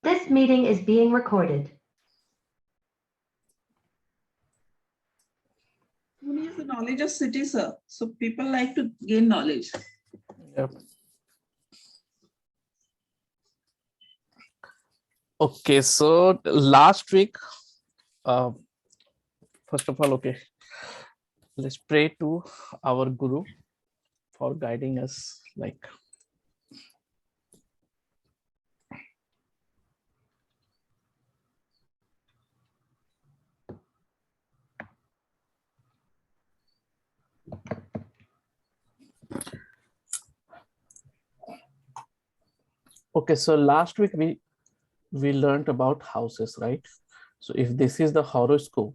This meeting is being recorded. Only is the knowledge of city, sir. So people like to gain knowledge. Yep. Okay, so last week, first of all, okay, let's pray to our Guru for guiding us. Like, okay, so last week we learned about houses, right? So if this is the horoscope,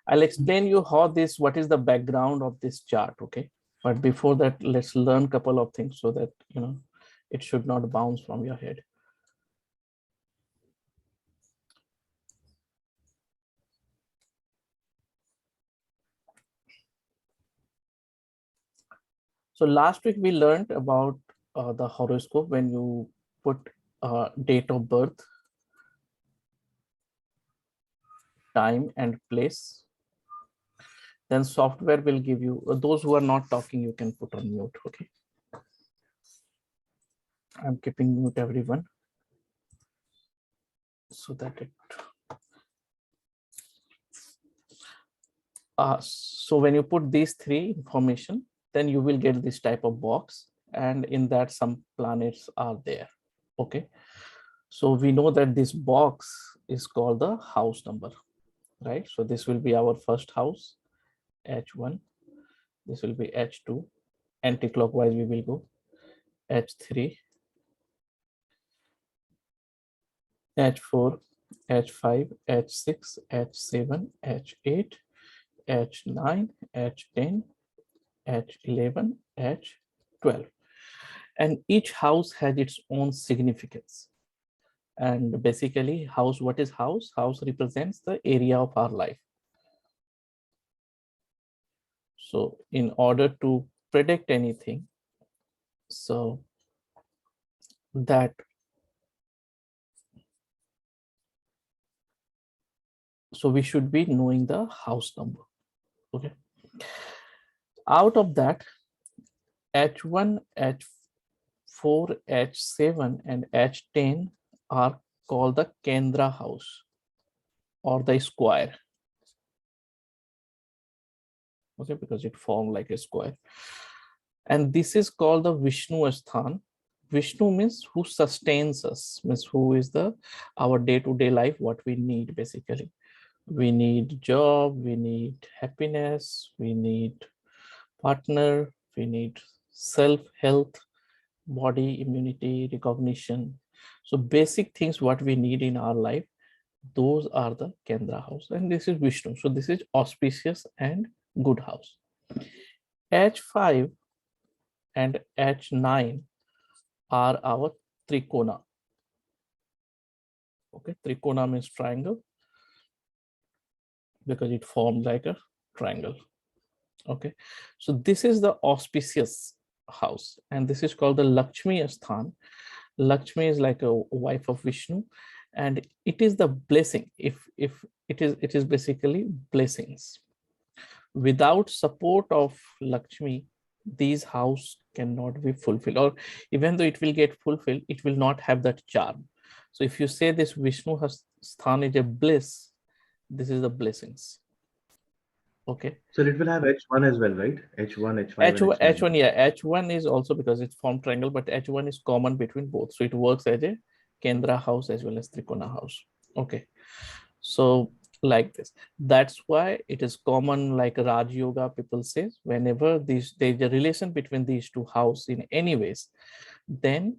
I'll explain you how this, what is the background of this chart, okay? But before that, let's learn a couple of things so that, you know, it should not bounce from your head. So last week we learned about the horoscope when you put date of birth, time and place. Then software will give you, those who are not talking, you can put on mute, okay? I'm keeping mute everyone so that it. So when you put these three information, then you will get this type of box, and in that some planets are there, okay? So we know that this box is called the house number, right? So this will be our first house, H1. This will be H2. Anti-clockwise we will go. H3, H4, H5, H6, H7, H8, H9, H10, H11, H12. And each house has its own significance. And basically, house, what is house? House represents the area of our life. So in order to predict anything, so that so we should be knowing the house number, okay? Out of that, H1, H4, H7, and H10 are called the Kendra house or the square, okay, because it formed like a square. And this is called the Vishnu Asthan. Vishnu means who sustains us, means who is the our day-to-day life, what we need basically. We need job, we need happiness, we need partner, we need self-health, body, immunity, recognition. So basic things what we need in our life, those are the Kendra house. And this is Vishnu. So this is auspicious and good house. H5 and H9 are our Trikona. Okay, Trikona means triangle because it forms like a triangle. Okay, so this is the auspicious house, and this is called the Lakshmi Asthan. Lakshmi is like a wife of Vishnu, and it is the blessing. If it is basically blessings. Without support of Lakshmi, these house cannot be fulfilled, or even though it will get fulfilled, it will not have that charm. So if you say this Vishnu Sthan is a bliss, this is the blessings. Okay. So it will have H1 as well, right? H1, H5, H1, and H1, yeah. H1 is also because it's formed triangle, but H1 is common between both. So it works as a Kendra house as well as Trikona house. Okay. So like this, that's why it is common, like Raj Yoga people say, whenever there's a relation between these two houses in any ways, then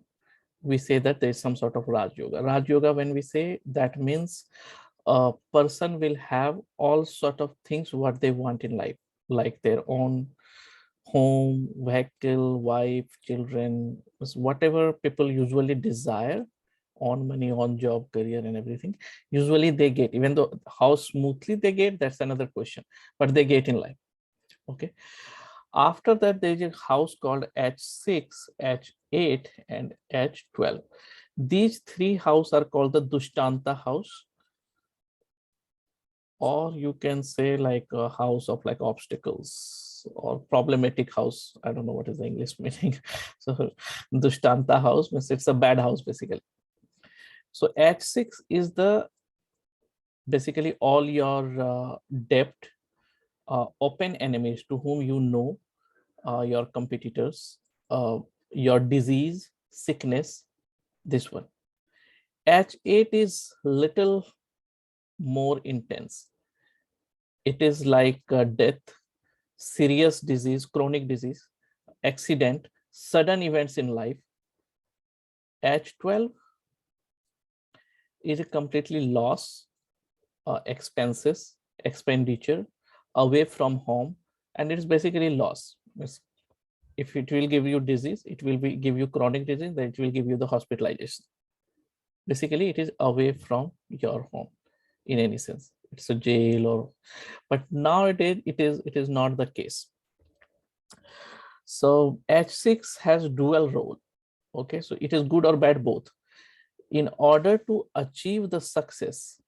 we say that there's some sort of Raj Yoga. Raj Yoga, when we say, that means a person will have all sort of things what they want in life, like their own home, vehicle, wife, children, whatever people usually desire, on money, on job, career, and everything, usually they get. Even though how smoothly they get, that's another question, but they get in life. Okay. After that, there is a house called H6, H8, and H12. These three houses are called the Dushtanta house, or you can say like a house of like obstacles or problematic house. I don't know what is the English meaning. So Dushtanta house means it's a bad house basically. So H6 is the basically all your debt, open enemies to whom you know, your competitors, your disease, sickness, this one. H8 is little more intense. It is like death, serious disease, chronic disease, accident, sudden events in life. H12 is a completely loss, expenses, expenditure, away from home, and it's basically loss. If it will give you disease, it will give you chronic disease, then it will give you the hospitalization. Basically, it is away from your home in any sense. It's a jail or, but nowadays it is not the case. So H6 has dual role. Okay, so it is good or bad both. In order to achieve the success,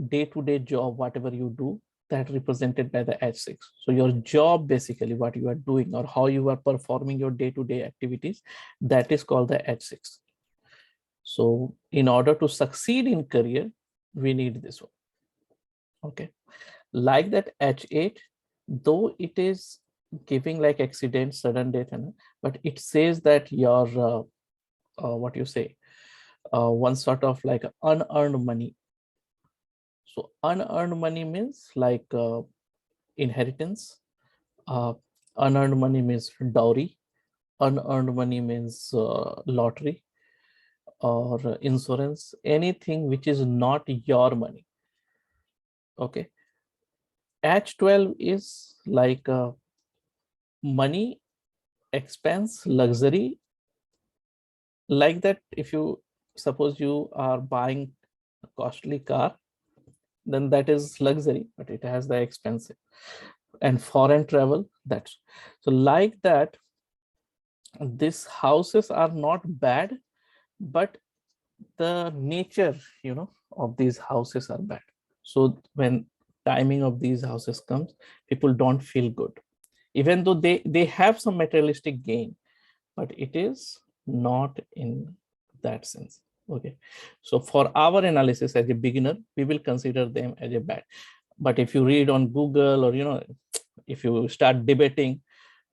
day-to-day job, whatever you do, that represented by the H6. So your job, basically what you are doing or how you are performing your day-to-day activities, that is called the H6. So in order to succeed in career, we need this one. Okay, like that H8, though it is giving like accident, sudden death, but it says that your what you say, one sort of like unearned money. So unearned money means like inheritance, unearned money means dowry, unearned money means lottery or insurance, anything which is not your money. Okay, H12 is like money, expense, luxury, like that. If you suppose you are buying a costly car, then that is luxury, but it has the expensive. And foreign travel, that's so like that. These houses are not bad, but the nature, of these houses are bad. So when timing of these houses comes, people don't feel good, even though they have some materialistic gain, but it is not in that sense. Okay, so for our analysis as a beginner, we will consider them as a bad. But if you read on Google or if you start debating,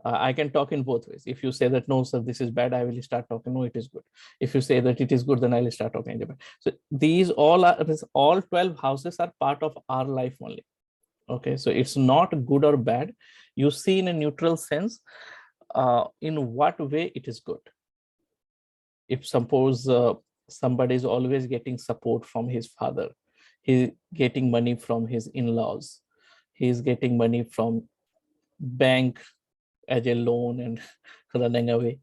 I can talk in both ways. If you say that no sir, this is bad, I will start talking no, it is good. If you say that it is good, then I will start talking about. So these all 12 houses are part of our life only. Okay, so it's not good or bad. You see in a neutral sense, in what way it is good. If suppose somebody is always getting support from his father, he's getting money from his in-laws, he's getting money from bank as a loan and running away.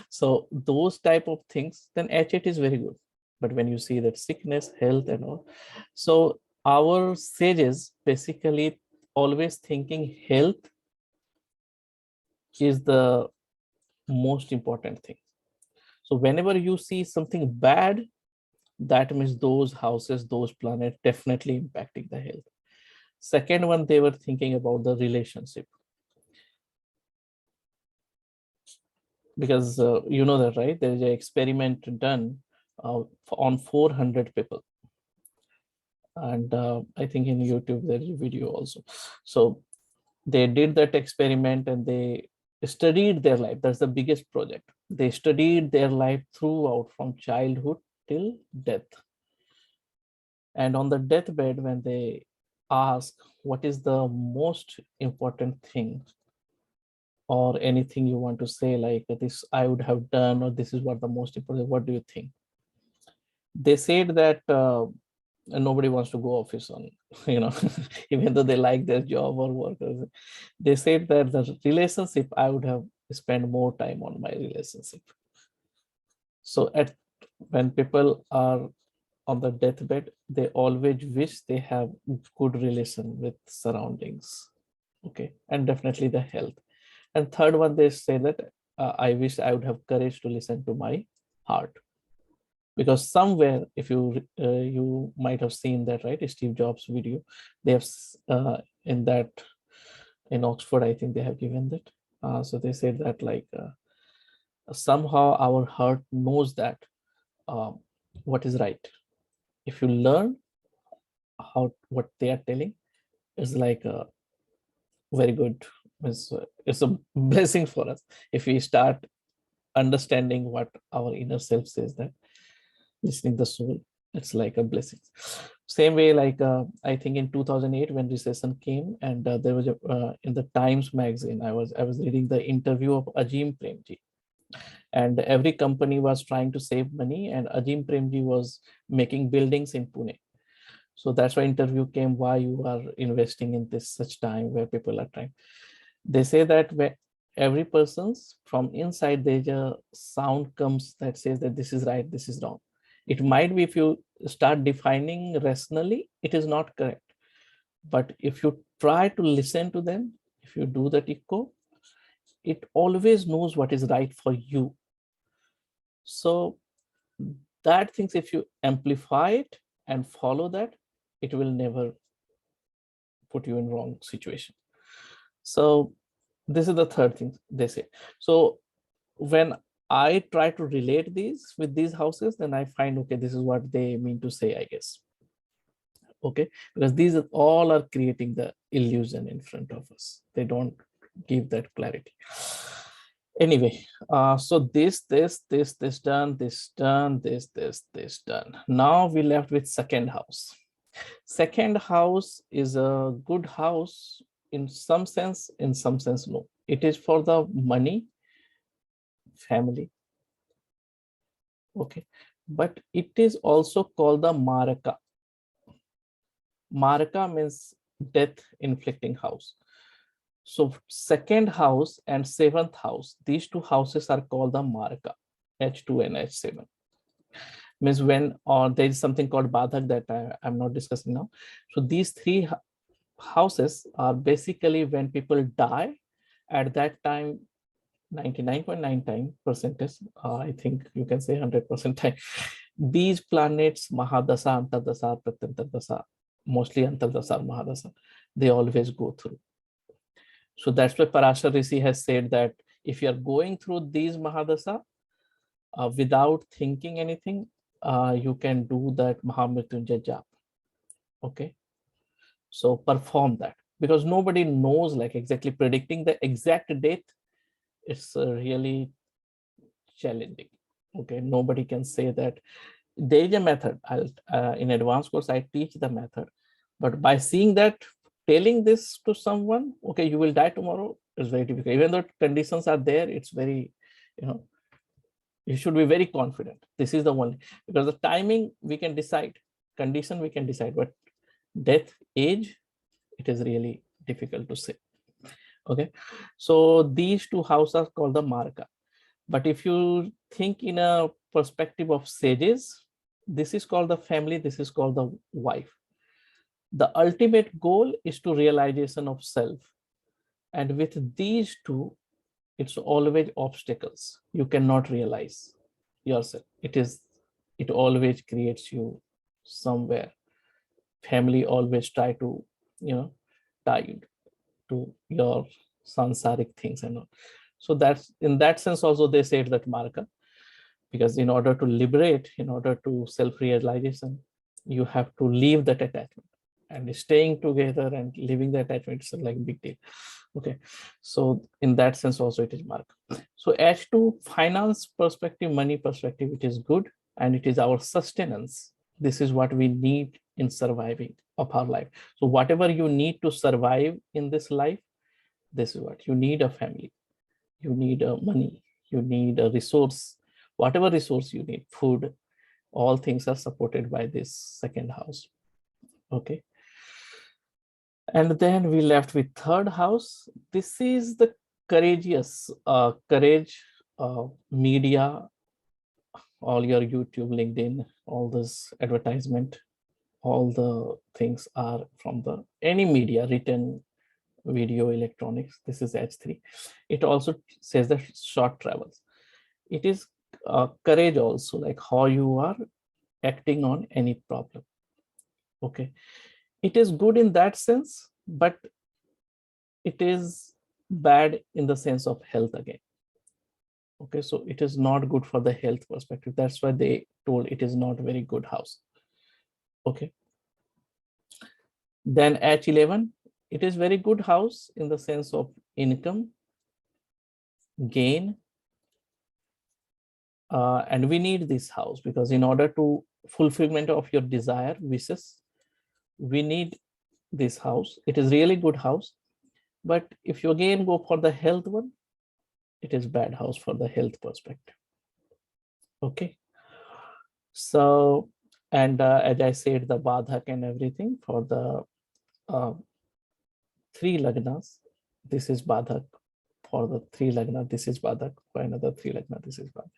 So those type of things, then H8 is very good. But when you see that sickness, health and all, so our sages basically always thinking health is the most important thing. So whenever you see something bad, that means those houses, those planets definitely impacting the health. Second one, they were thinking about the relationship. Because you know that, right? There is an experiment done on 400 people. And I think in YouTube, there is a video also. So they did that experiment and they studied their life. That's the biggest project. They studied their life throughout from childhood till death. And on the deathbed, when they ask what is the most important thing or anything you want to say, like this I would have done, or this is what the most important, what do you think? They said that nobody wants to go office on, even though they like their job or work. They said that the relationship, I would have spent more time on my relationship. So when people are on the deathbed, they always wish they have good relation with surroundings. Okay, and definitely the health. And third one, they say that I wish I would have courage to listen to my heart, because somewhere, if you you might have seen that, right? Steve Jobs video, they have in that, in Oxford, I think they have given that. So they said that like somehow our heart knows that what is right. If you learn how what they are telling, is like a very good, it's a blessing for us if we start understanding what our inner self says, that listening the soul, it's like a blessing. Same way, like I think in 2008 when recession came, and there was a in the Times magazine, I was reading the interview of Ajim Premji, and every company was trying to save money, and Ajim Premji was making buildings in Pune. So that's why interview came, why you are investing in this such time where people are trying. They say that where every person's from inside, there's a sound comes that says that this is right, this is wrong. It might be, if you start defining rationally, it is not correct. But if you try to listen to them, if you do that echo, it always knows what is right for you. So that things, if you amplify it and follow that, it will never put you in wrong situation. So this is the third thing they say. So when I try to relate these with these houses, then I find, okay, this is what they mean to say, I guess. Okay, because these are all are creating the illusion in front of us. They don't give that clarity. Anyway, so this done, this done, this done. Now we left with second house. Second house is a good house in some sense, no. It is for the money, family. Okay, but it is also called the Maraka. Maraka means death inflicting house. So second house and seventh house, these two houses are called the Maraka, H2 and H7. Means when, or there is something called Badhak that I'm not discussing now. So these three houses are basically when people die at that time, 99.99%, I think you can say 100% time. These planets, Mahadasa, Antardasa, Pratyantardasa, mostly Antardasa, Mahadasa, they always go through. So that's why Parashar Rishi has said that if you are going through these Mahadasa without thinking anything, you can do that Mahamrityunjay Jap. Okay, so perform that, because nobody knows like exactly predicting the exact date. It's really challenging. Okay, nobody can say that. There is a method. I'll in advanced course I teach the method, but by seeing that, telling this to someone, okay, you will die tomorrow, is very difficult. Even though conditions are there, it's very, you should be very confident. This is the one, because the timing we can decide, condition we can decide, but death, age, it is really difficult to say. Okay, so these two houses are called the Marka. But if you think in a perspective of sages, this is called the family, this is called the wife. The ultimate goal is to realization of self. And with these two, it's always obstacles. You cannot realize yourself. It always creates you somewhere. Family always try to, tie you to your sansaric things and all. So that's, in that sense also they said that Marka, because in order to liberate, in order to self-realization, you have to leave that attachment, and staying together and leaving the attachment is like a big deal. Okay, so in that sense also it is Marka. So as to finance perspective, money perspective, it is good, and it is our sustenance. This is what we need in surviving of our life. So whatever you need to survive in this life, this is what you need: a family, you need money, you need a resource, whatever resource you need, food, all things are supported by this second house. Okay, and then we left with third house. This is the courageous, courage, media, all your YouTube, LinkedIn, all this advertisement, all the things are from the any media, written, video, electronics. This is H3. It also says that short travels. It is courage also, like how you are acting on any problem. Okay, it is good in that sense, but it is bad in the sense of health again. Okay, so it is not good for the health perspective. That's why they told it is not very good house. Okay, then H11, it is very good house in the sense of income, gain, and we need this house because in order to fulfillment of your desire, wishes, we need this house. It is really good house, but if you again go for the health one, it is bad house for the health perspective. Okay, so and as I said, the badhak and everything for the 3 lagnas, this is badhak. For the 3 lagna, this is badhak. For another 3 lagna, this is badhak.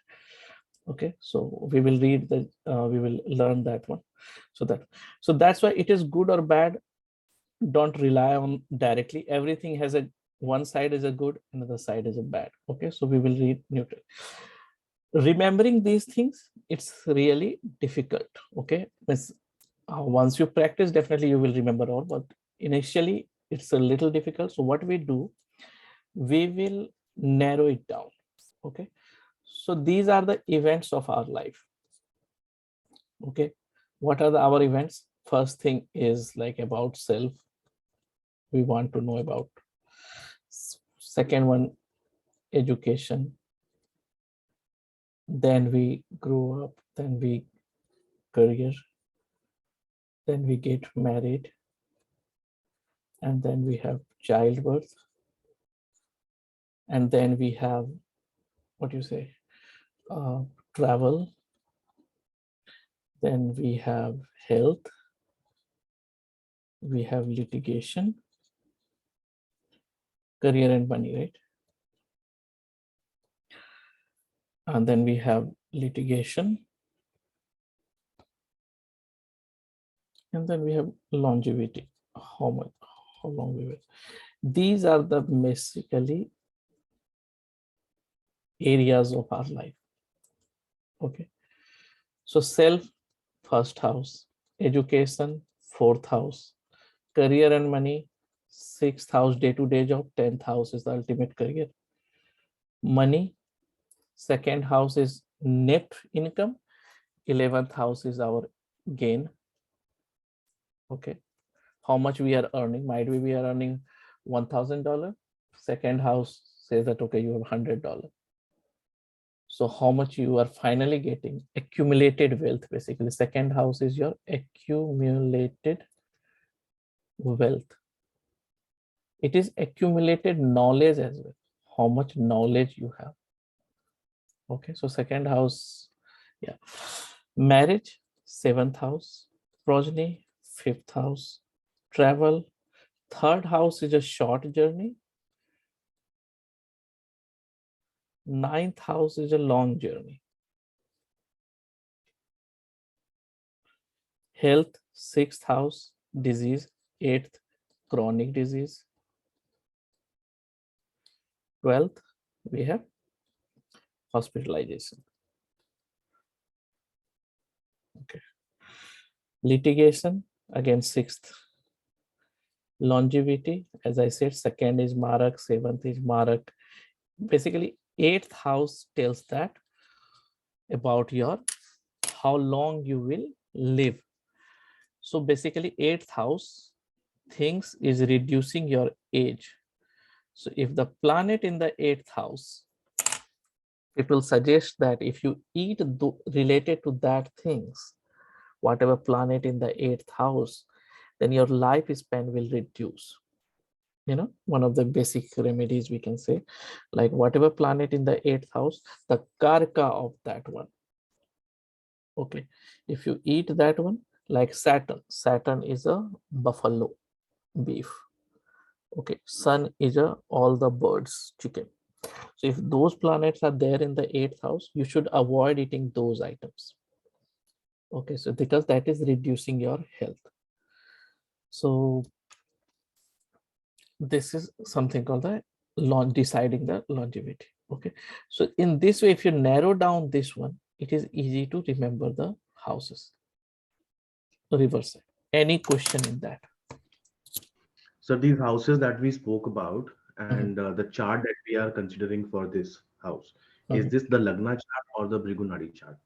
Okay, so we will read the we will learn that one. So that's why it is good or bad. Don't rely on directly. Everything has a one side is a good, another side is a bad. Okay, so we will read neutral. Remembering these things, it's really difficult. Okay, once you practice, definitely you will remember all, but initially it's a little difficult. So what we do, we will narrow it down. Okay, so these are the events of our life. Okay, what are our events? First thing is like about self. We want to know about. Second one, education. Then we grow up, then we career, then we get married, and then we have childbirth, and then we have, what do you say, travel, then we have health, we have litigation, career and money, right? And then we have litigation, and then we have longevity, how long we will. These are the basically areas of our life. Okay, so self, first house, education, 4th house, career and money, 6th house, day-to-day job, 10th house is the ultimate career. Money, 2nd house is net income, 11th house is our gain. Okay, how much we are earning, might be we are earning $1,000. 2nd house says that, okay, you have $100. So how much you are finally getting, accumulated wealth, basically. 2nd house is your accumulated wealth. It is accumulated knowledge as well, how much knowledge you have. Okay, so 2nd house, yeah. Marriage, 7th house, progeny, 5th house, travel, 3rd house is a short journey, 9th house is a long journey. Health, 6th house, disease, 8th, chronic disease. 12th, we have hospitalization. Okay. Litigation, again 6th. Longevity, as I said, 2nd is Marak, 7th is Marak. Basically, 8th house tells that about your how long you will live. So basically, 8th house things is reducing your age. So if the planet in the 8th house, it will suggest that if you eat related to that things, whatever planet in the 8th house, then your lifespan will reduce. You know, one of the basic remedies we can say, like whatever planet in the 8th house, the karka of that one. Okay, if you eat that one, like Saturn is a buffalo, beef. Okay, Sun is a all the birds, chicken. So if those planets are there in the 8th house, you should avoid eating those items. Okay, so because that is reducing your health. So this is something called the deciding the longevity. Okay, so in this way, if you narrow down this one, it is easy to remember the houses. Reverse side. Any question in that? So these houses that we spoke about and the chart that we are considering for this house, is this the Lagna chart or the Bhrigu Nadi chart?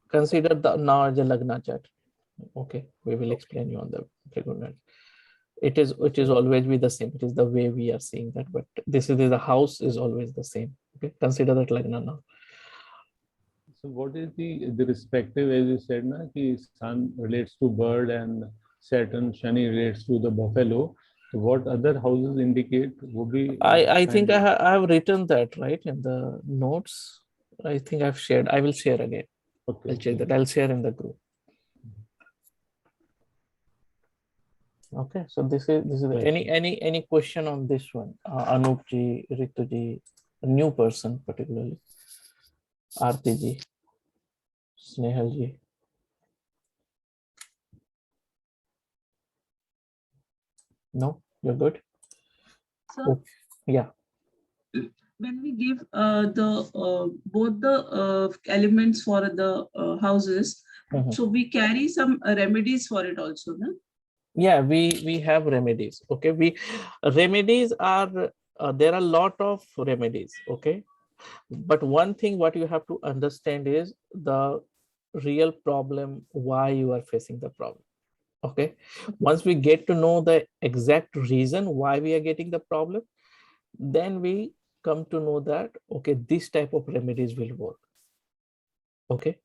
Consider the now the Lagna chart. Okay, we will explain you on the Bhrigu Nadi. It is always be the same. It is the way we are seeing that, but this is the house is always the same. Okay, consider that Lagna now. So what is the respective, as you said, na, ki Sun relates to bird and Saturn, Shani relates to the buffalo. So what other houses indicate would be? I think I have written that right in the notes. I think I've shared. I will share again. Okay, I'll check that. I'll share in the group. Okay, so this is any question on this one? Anup ji, Ritu ji, a new person particularly. Aarti ji, Snehal ji. No, you're good. So Okay. Yeah. when we give both the elements for the houses, so we carry some remedies for it also, no? Yeah, we have remedies. Okay, remedies are there are a lot of remedies. Okay, but one thing what you have to understand is the real problem, why you are facing the problem. Okay, once we get to know the exact reason why we are getting the problem, then we come to know that okay, this type of remedies will work. Okay.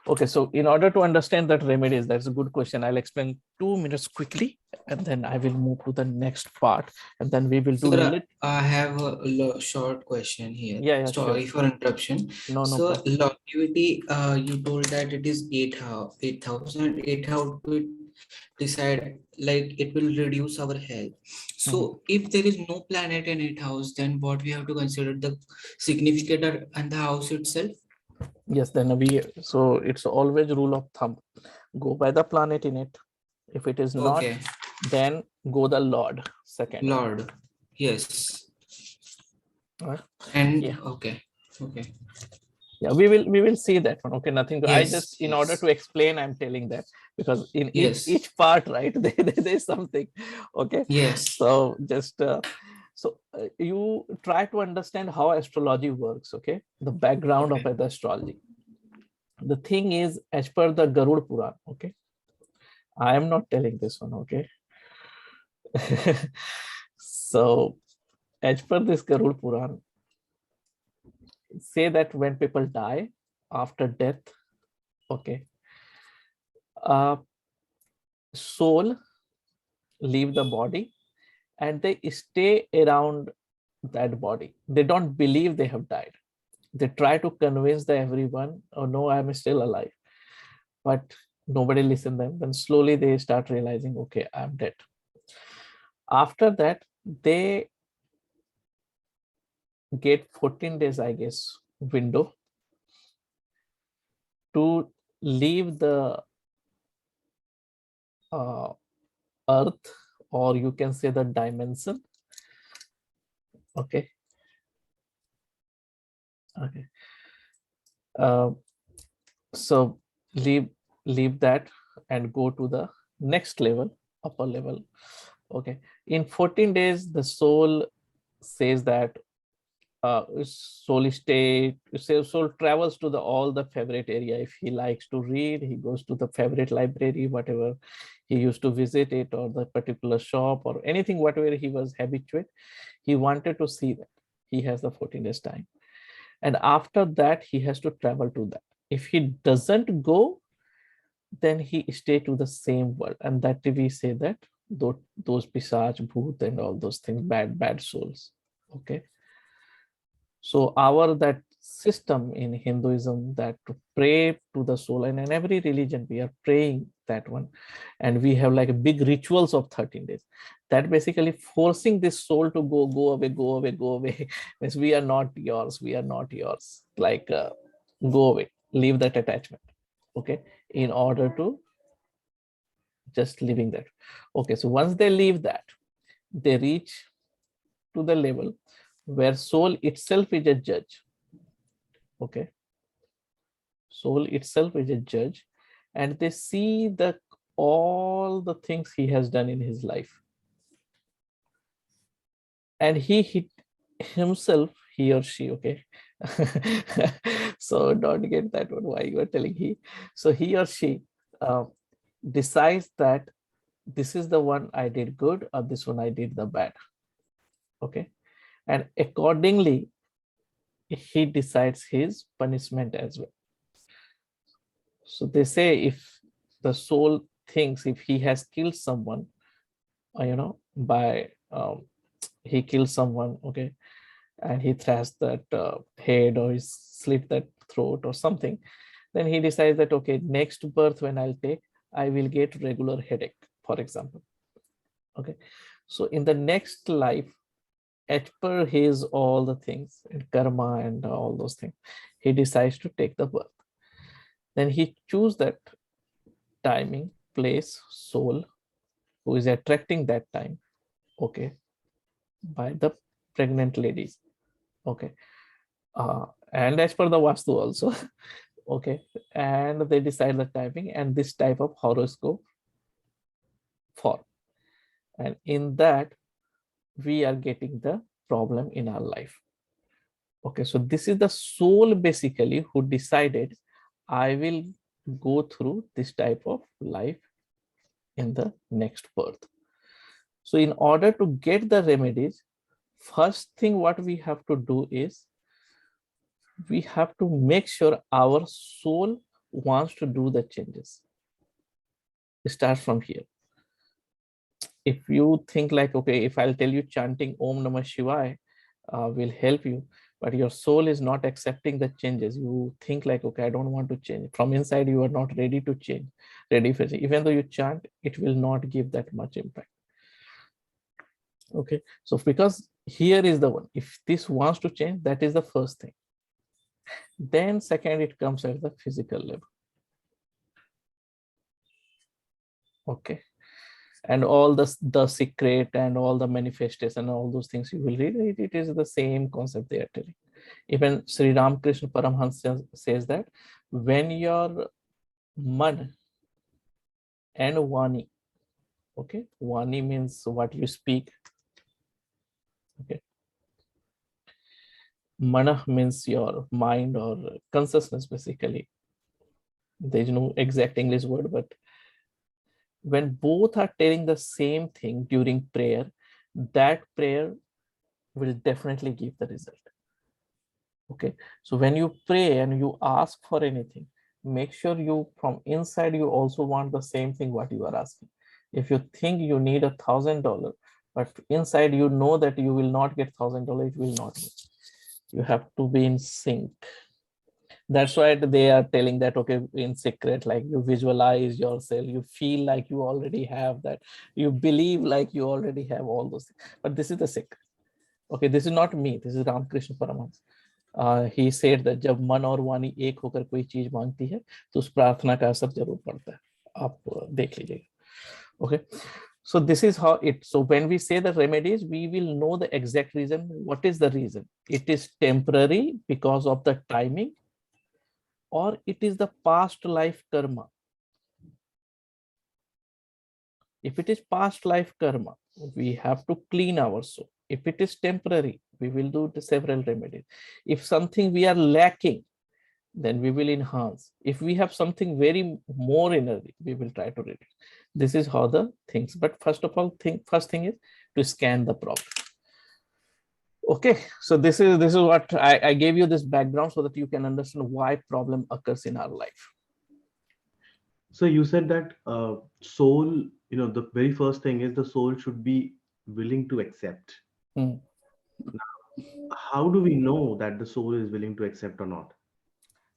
Okay, so in order to understand that remedies, that's a good question. I'll explain 2 minutes quickly, and then I will move to the next part, and then we will do. Sir, I have a short question here. Yeah, Sorry sure. for interruption. No So problem. longevity, you told that it is 8,000. 8 how to decide, like it will reduce our health. So if there is no planet in 8th house, then what we have to consider the significant and the house itself? Yes, then so it's always rule of thumb. Go by the planet in it. If it is not, Okay, then go the Lord second. Lord. Yes. Right? And Yeah. okay. Yeah, we will see that one. Okay, nothing. I Yes, just in order yes. to explain, I'm telling that because in Yes. each part, right, there's something. Okay. Yes. So just you try to understand how astrology works. Okay, the background of the astrology. The thing is, as per the Garud Puran. Okay, I am not telling this one. Okay. So as per this Garud Puran, say that when people die after death, okay, soul leave the body and they stay around that body. They don't believe they have died. They try to convince everyone, oh no, I'm still alive, but nobody listens them. Then slowly they start realizing, okay, I'm dead. After that, they get 14 days, I guess, window to leave the earth, or you can say the dimension. Okay. So leave that and go to the next level, upper level. Okay, in 14 days the soul says that soul travels to all the favorite area. If he likes to read, he goes to the favorite library, whatever he used to visit it, or the particular shop or anything, whatever he was habituated, he wanted to see that. He has the 14 days time, and after that he has to travel to that. If he doesn't go, then he stay to the same world, and that we say that those pisach, bhoot, and all those things, bad souls. Okay, so our that system in Hinduism, that to pray to the soul, and in every religion we are praying that one, and we have like big rituals of 13 days, that basically forcing this soul to go away means we are not yours, like go away, leave that attachment. Okay, in order to just leaving that. Okay, so once they leave that, they reach to the level where soul itself is a judge. Okay, soul itself is a judge, and they see the all the things he has done in his life, and he hit himself, he or she. Okay, so don't get that one why you are telling he. So he or she decides that this is the one I did good, or this one I did the bad. Okay, and accordingly he decides his punishment as well. So they say if the soul thinks if he has killed someone, by he kills someone, okay, and he thrashed that head, or he slit that throat or something, then he decides that, okay, next birth when I'll take, I will get regular headache, for example. Okay, so in the next life, as per his all the things and karma and all those things, he decides to take the birth. Then he choose that timing, place, soul who is attracting that time, okay, by the pregnant ladies, okay, and as per the Vastu also, okay, and they decide the timing and this type of horoscope form, and in that we are getting the problem in our life. Okay, so this is the soul basically who decided I will go through this type of life in the next birth. So in order to get the remedies, first thing what we have to do is we have to make sure our soul wants to do the changes. It starts from here. If you think like, okay, if I'll tell you chanting Om Namah Shivaya will help you, but your soul is not accepting the changes, you think like, okay, I don't want to change. From inside, you are not ready to change, ready for it. Even though you chant, it will not give that much impact. Okay, so because here is the one, if this wants to change, that is the first thing. Then second, it comes at the physical level. Okay, and all the secret and all the manifestation, all those things you will read, it is the same concept they are telling. Even Sri Ramakrishna Paramhansa says that when your man and Vani, okay, Vani means what you speak, okay, Mana means your mind or consciousness basically. There is no exact English word, but when both are telling the same thing during prayer, that prayer will definitely give the result. Okay, so when you pray and you ask for anything, make sure you from inside you also want the same thing what you are asking. If you think you need $1,000, but inside you know that you will not get $1,000, it will not be. You have to be in sync. That's why they are telling that, okay, in secret, like you visualize yourself, you feel like you already have that, you believe like you already have all those things. But this is the secret. Okay, this is not me, this is Ramakrishna Paramahansa. He said that जब मन और वाणी एक होकर कोई चीज मांगती है तो उस प्रार्थना का असर जरूर पड़ता है, आप देख लीजिएगा. Okay, so this is how it. So when we say the remedies, we will know the exact reason. What is the reason? It is temporary because of the timing, or it is the past life karma. If it is past life karma, we have to clean our soul. If it is temporary, we will do the several remedies. If something we are lacking, then we will enhance. If we have something very more energy, we will try to reduce. This is how the things. But first of all, first thing is to scan the problem. Okay, so this is what I gave you this background so that you can understand why problem occurs in our life. So you said that soul, the very first thing is the soul should be willing to accept. Hmm. Now, how do we know that the soul is willing to accept or not?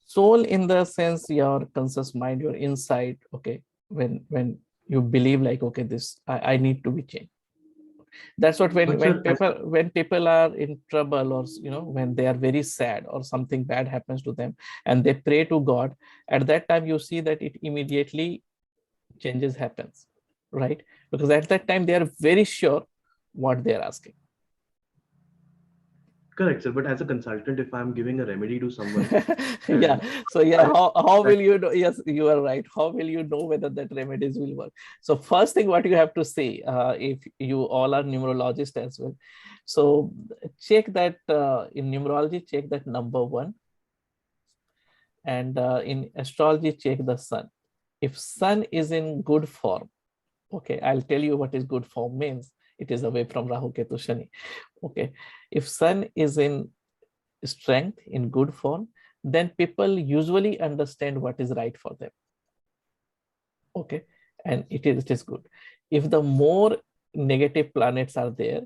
Soul in the sense your conscious mind, your inside, okay, when you believe like, okay, this I need to be changed. That's what when people are in trouble, or when they are very sad or something bad happens to them and they pray to God, at that time you see that it immediately changes happens. right? Because at that time they are very sure what they are asking. Correct, sir. But as a consultant, if I'm giving a remedy to someone, Yeah. and So yeah, how that- will you know? Yes, you are right. How will you know whether that remedies will work? So first thing, what you have to say, if you all are numerologists as well, so check that in numerology, check that number 1, and in astrology, check the sun. If sun is in good form, okay, I'll tell you what is good form means. It is away from Rahu, Ketu, Shani. Okay, if sun is in strength, in good form, then people usually understand what is right for them. Okay, and it is good. If the more negative planets are there,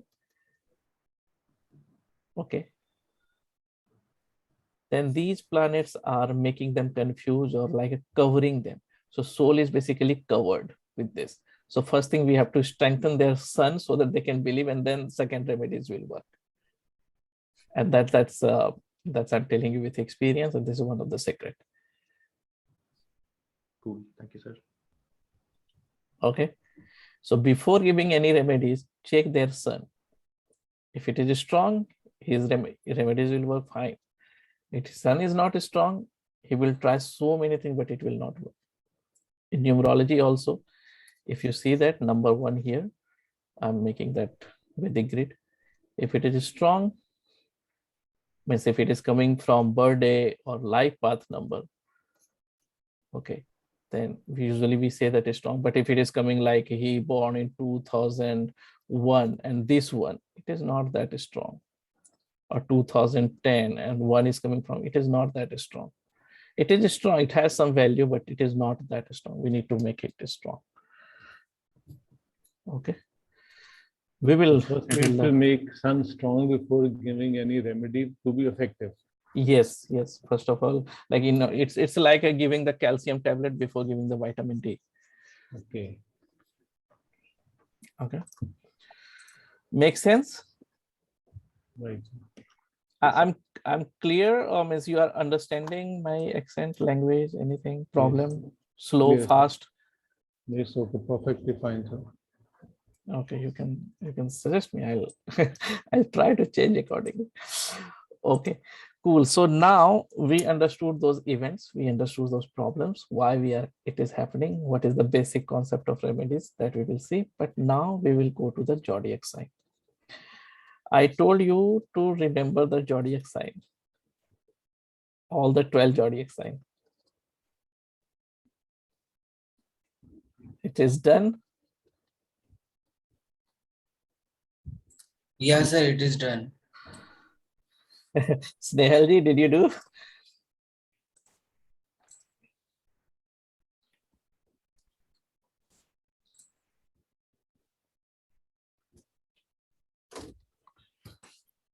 okay, then these planets are making them confused or like covering them. So soul is basically covered with this. So first thing, we have to strengthen their sun so that they can believe, and then second remedies will work. And that's I'm telling you with experience, and this is one of the secret. cool. Thank you, sir. Okay, so before giving any remedies, check their sun. If it is strong, his remedies will work fine. If his sun is not strong, he will try so many things, but it will not work. In numerology also, if you see that number 1 here, I'm making that with the grid. If it is strong, means if it is coming from birthday or life path number, okay, then usually we say that is strong. But if it is coming like he born in 2001 and this one, it is not that strong. Or 2010 and 1 is coming from, it is not that strong. It is strong, it has some value, but it is not that strong. We need to make it strong. Okay, we will make sun strong before giving any remedy to be effective. yes, first of all, like it's like giving the calcium tablet before giving the vitamin D. Okay. Makes sense? Right. I'm clear, or means you are understanding my accent, language, anything problem? Slow, Yes. fast? Yes, okay, perfectly fine, sir. Okay, you can suggest me. I'll try to change accordingly. Okay, cool. So now we understood those events, we understood those problems, why it is happening, what is the basic concept of remedies that we will see. But now we will go to the zodiac sign. I told you to remember the zodiac sign, all the 12 zodiac sign. It is done. Yes, sir, it is done. Snehalji, did you do?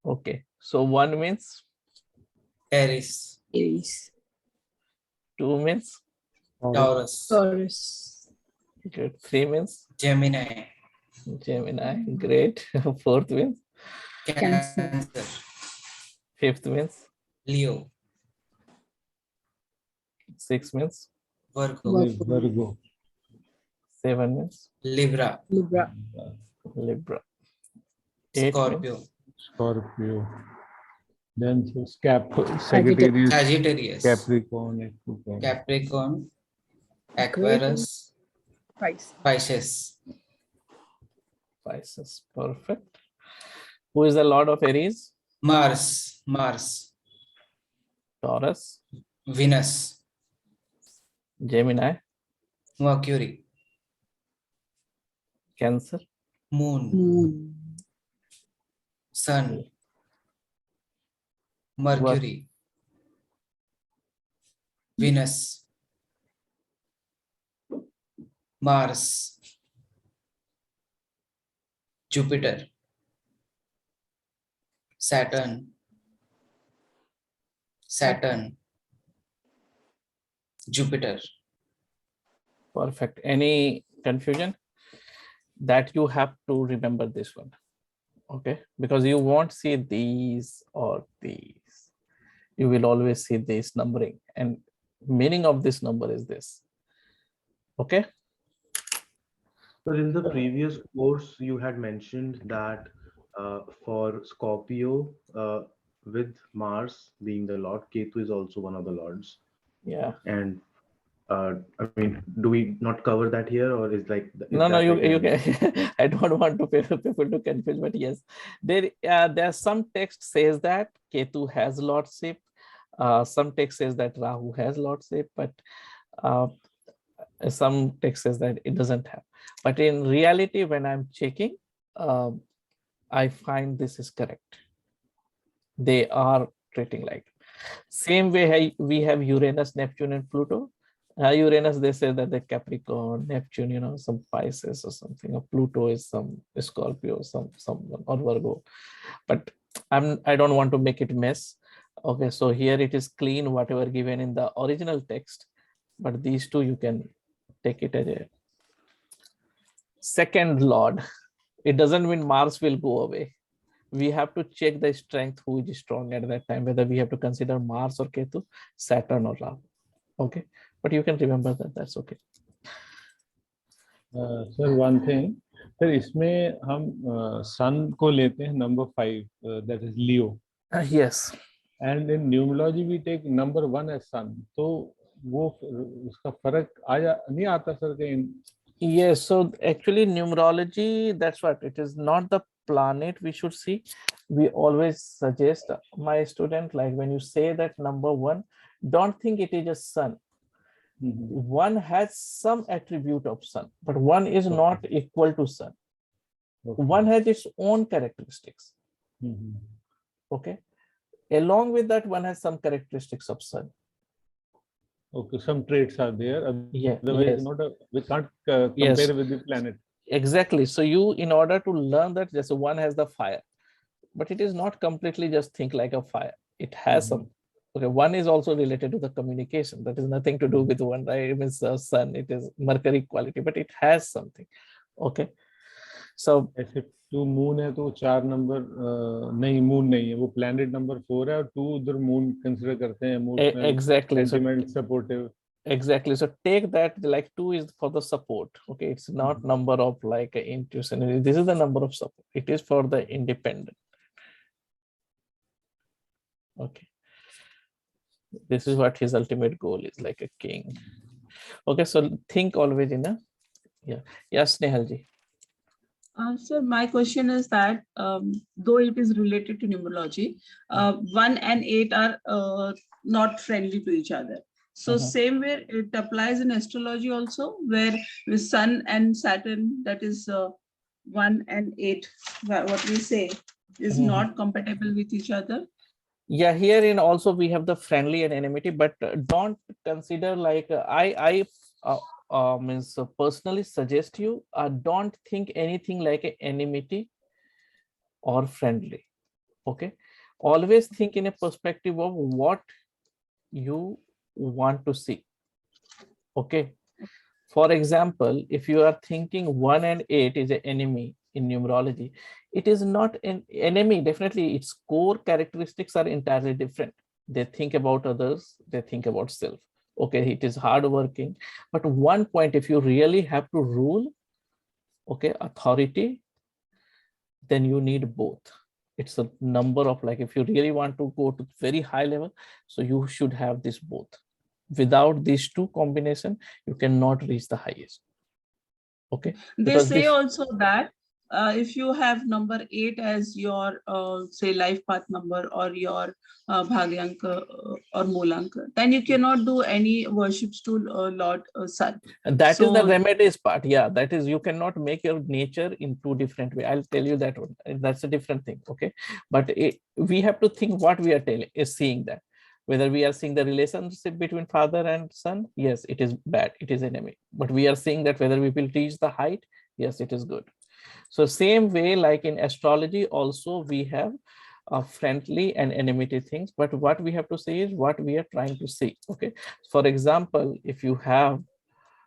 Okay, so 1 means, Aries, 2 means, Taurus, good, 3 means, Gemini, Gemini, great. 4th means, Cancer, 5th means, Leo, 6 means, Virgo. 7 means, Libra, Libra, 8 Scorpio, means, Scorpio. Then Sagittarius, Sagittarius, Capricorn, Capricorn, Aquarius, Pisces. Pisces, perfect. Who is the lord of Aries? Mars, Taurus, Venus, Gemini, Mercury, Cancer, Moon, Sun, Mercury, Venus, Mars, Jupiter, Saturn, Jupiter. perfect. Any confusion? That you have to remember this one, okay? Because you won't see these or these. You will always see this numbering, and meaning of this number is this. Okay, So in the previous course, you had mentioned that for Scorpio, with Mars being the Lord, Ketu is also one of the lords. Yeah. And I mean, do we not cover that here, or is No, that you like you an can. I don't want to people to confuse, but yes, there's some text says that Ketu has lordship. Some text says that Rahu has lordship, but uh, some text says that it doesn't have. But in reality, when I'm checking, I find this is correct. They are treating like same way we have Uranus, Neptune, and Pluto. Uranus, they say that the Capricorn, Neptune, some Pisces or something. Or Pluto is some Scorpio, someone or Virgo. But I don't want to make it mess. Okay, so here it is clean, whatever given in the original text. But these two you can take it as a second lord. It doesn't mean Mars will go away. We have to check the strength, who is strong at that time, whether we have to consider Mars or Ketu, Saturn or Rahu. Okay, but you can remember that. That's okay. Sir, one thing, sir, इसमें हम sun को लेते हैं number 5, that is Leo. Yes. And in numerology we take number 1 as sun. तो वो उसका फर्क नहीं आता सर कहीं? Yes, so actually numerology, that's what it is, not the planet we should see. We always suggest my student, like when you say that number 1, don't think it is a sun. One has some attribute of sun, but one is not equal to sun. One has its own characteristics. Okay, along with that, one has some characteristics of sun. Okay, some traits are there. Yeah, otherwise yes. We can't compare with the planet. Exactly. So you, in order to learn that, just one has the fire, but it is not completely just think like a fire. It has some. Okay, one is also related to the communication. That is nothing to do with one, right? It means sun. It is Mercury quality, but it has something. Okay. So ऐसे 2 moon है तो 4 number नहीं, moon नहीं है, वो planet number 4 है और 2 उधर moon consider करते हैं emotional, exactly, sentimental, supportive. Exactly. So take that, like 2 is for the support. Okay, it's not number of like intuition. This is the number of support. It is for the independent. Okay. This is what his ultimate goal is, like a king. Okay, so think always in a yes, Nehalji. Sir, my question is that though it is related to numerology, 1 and 8 are not friendly to each other. So same way it applies in astrology also, where with Sun and Saturn, that is 1 and 8, what we say is not compatible with each other. Yeah, herein also we have the friendly and enmity, but don't consider like I means personally suggest you don't think anything like an enmity or friendly. Okay, always think in a perspective of what you want to see. Okay, for example, if you are thinking 1 and 8 is an enemy in numerology, it is not an enemy. Definitely its core characteristics are entirely different. They think about others, they think about self. Okay, it is hardworking, but one point, if you really have to rule, okay, authority, then you need both. It's a number of, like, if you really want to go to very high level, so you should have this both. Without these two combination, you cannot reach the highest. Okay, they say also that if you have number 8 as your say life path number or your bhagyanka or moolanka, then you cannot do any worships to Lord Sun. And that is the remedies part. Yeah, that is, you cannot make your nature in 2 different ways. I'll tell you that one. That's a different thing. Okay, but we have to think what we are telling is seeing that. Whether we are seeing the relationship between father and son, yes, it is bad, it is enemy. But we are seeing that whether we will reach the height, yes, it is good. So same way, like in astrology also, we have friendly and enmity things. But what we have to say is what we are trying to see. Okay. For example, if you have,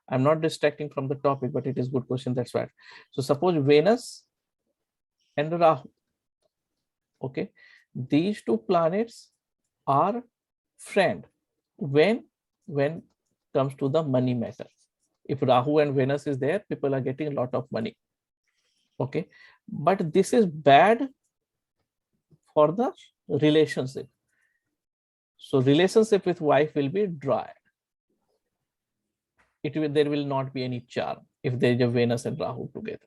I'm not distracting from the topic, but it is good question. That's right. So suppose Venus and Rahu. Okay. These 2 planets are friend when comes to the money matter. If Rahu and Venus is there, people are getting a lot of money. Okay, but this is bad for the relationship. So relationship with wife will be dry. There will not be any charm if there is a Venus and Rahu together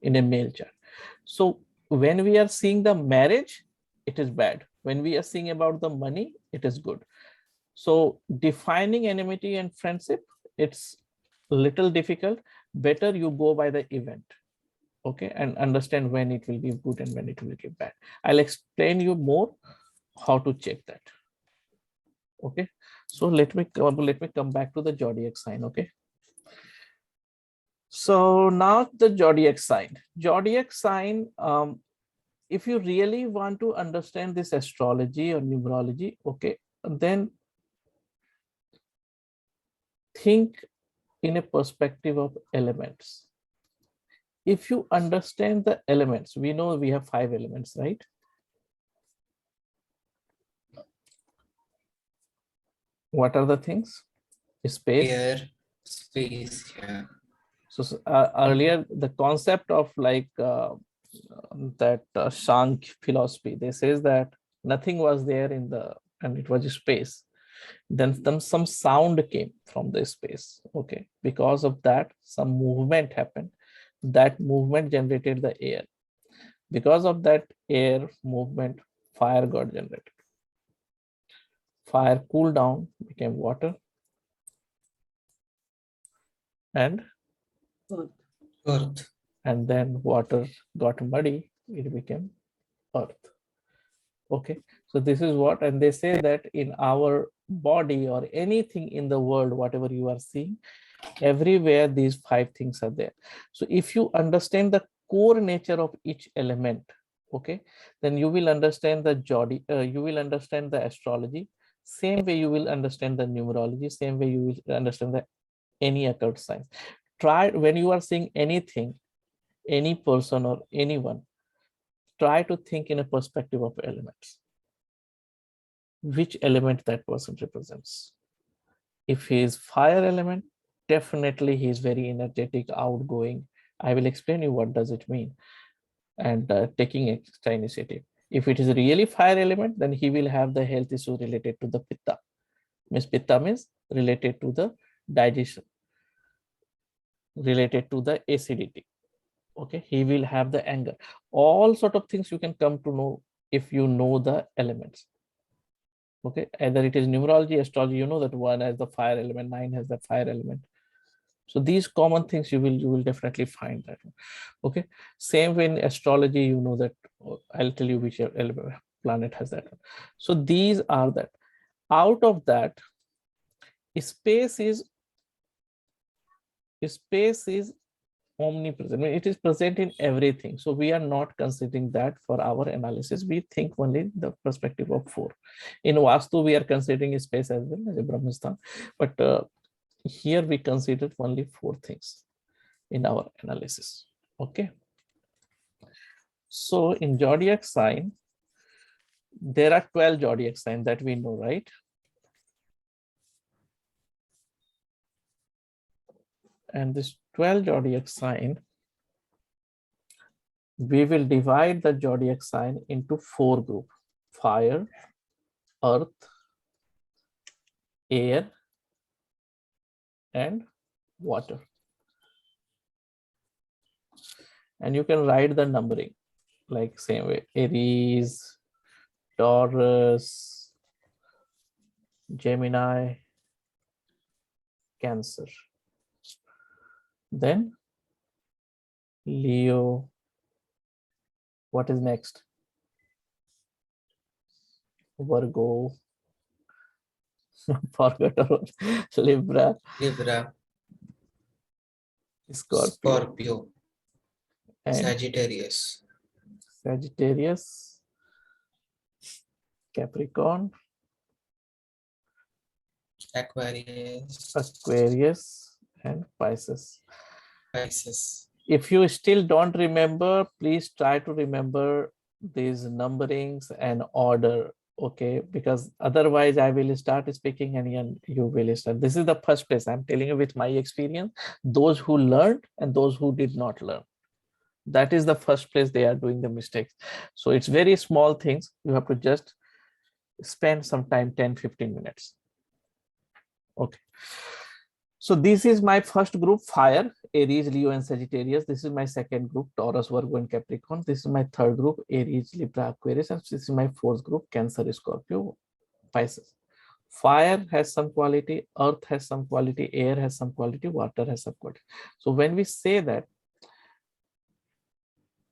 in a male chart. So when we are seeing the marriage, it is bad. When we are seeing about the money, it is good. So defining enmity and friendship, it's a little difficult. Better you go by the event, okay, and understand when it will be good and when it will be bad. I'll explain you more how to check that. Okay, so let me come back to the zodiac sign. Okay, so now the zodiac sign. Zodiac sign, if you really want to understand this astrology or numerology, okay, then think in a perspective of elements. If you understand the elements, we know we have 5 elements, right? What are the things? Space. Air, space, yeah. So earlier, the concept of like that Sankhya philosophy, they says that nothing was there in the, and it was space. Then some sound came from the space. Okay, because of that, some movement happened. That movement generated the air. Because of that air movement, fire got generated. Fire cooled down, became water, and Earth. And then water got muddy, it became earth. Okay, so this is what, and they say that in our body or anything in the world, whatever you are seeing, everywhere these 5 things are there. So if you understand the core nature of each element, okay, then you will understand the you will understand the astrology. Same way you will understand the numerology. Same way you will understand the any occult signs. Try, when you are seeing anything, any person or anyone, try to think in a perspective of elements. Which element that person represents. If he is fire element, definitely he is very energetic, outgoing. I will explain you what does it mean, and taking extra initiative. If it is really fire element, then he will have the health issue related to the pitta. Pitta means related to the digestion, related to the acidity. Okay, he will have the anger. All sort of things you can come to know if you know the elements. Okay, either it is numerology, astrology, you know that 1 has the fire element, 9 has the fire element. So these common things you will definitely find that. Okay, same way in astrology, you know that, I'll tell you which element, planet has that one. So these are that. Out of that, space is omnipresent. I mean, it is present in everything. So we are not considering that for our analysis. We think only the perspective of 4. In Vastu, we are considering space as well as a Brahmastan. But here we considered only 4 things in our analysis. Okay. So in zodiac sign, there are 12 zodiac signs that we know, right? And this 12 zodiac sign, we will divide the zodiac sign into 4 groups: fire, earth, air, and water. And you can write the numbering like same way: Aries, Taurus, Gemini, Cancer. Then Leo. What is next? Virgo. Forgot about Libra. Libra, Scorpio. Scorpio, And Sagittarius, Sagittarius, Capricorn, Aquarius, and Pisces. Pisces. If you still don't remember, please try to remember these numberings and order. Okay, because otherwise I will start speaking and you will start. This is the first place I'm telling you with my experience, those who learned and those who did not learn. That is the first place they are doing the mistakes. So it's very small things. You have to just spend some time, 10-15 minutes. Okay. So this is my first group, fire, Aries, Leo, and Sagittarius. This is my second group, Taurus, Virgo, and Capricorn. This is my third group, Aries, Libra, Aquarius. And this is my fourth group, Cancer, Scorpio, Pisces. Fire has some quality, earth has some quality, air has some quality, water has some quality. So when we say that,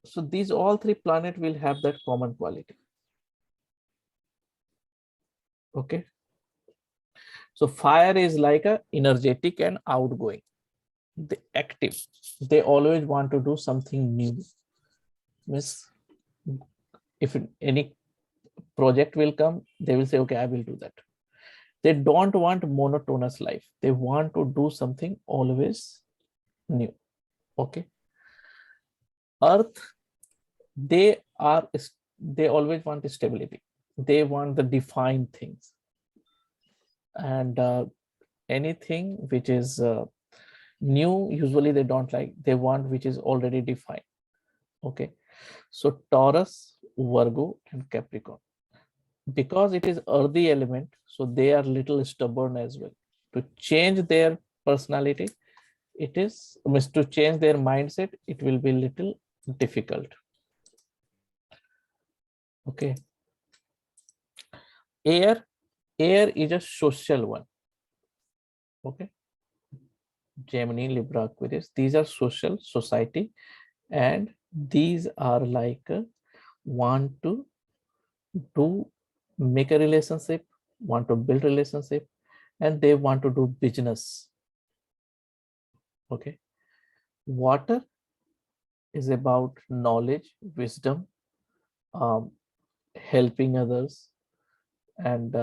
so these all three planets will have that common quality. Okay. So fire is like a energetic and outgoing, the active. They always want to do something new. Means if any project will come, they will say, okay, I will do that. They don't want monotonous life. They want to do something always new. Okay. Earth, they always want stability. They want the defined things. And anything which is new, usually they don't like. They want which is already defined. Okay. So Taurus, Virgo, and Capricorn. Because it is earthy element, so they are little stubborn as well. To change their personality, means to change their mindset, it will be little difficult. Okay. Air is a social one. Okay. Gemini, Libra, Aquarius, these are social, society, and these are like want to make a relationship, want to build relationship, and they want to do business. Okay. Water is about knowledge, wisdom, helping others, and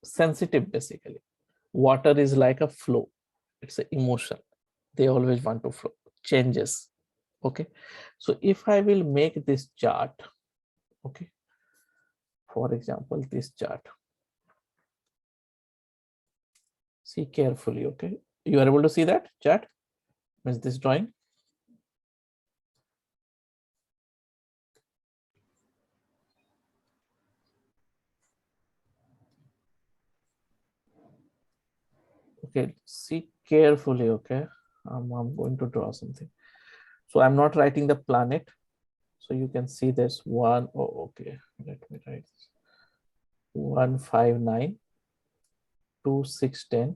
sensitive basically. Water is like a flow. It's an emotion. They always want to flow, changes. Okay. So if I will make this chart, okay, for example, this chart, see carefully. Okay. You are able to see that chart? Means this drawing? Okay, see carefully. Okay, I'm going to draw something. So I'm not writing the planet. So you can see this one. Oh, okay. Let me write this. 1, 5, 9, 2, 6, 10,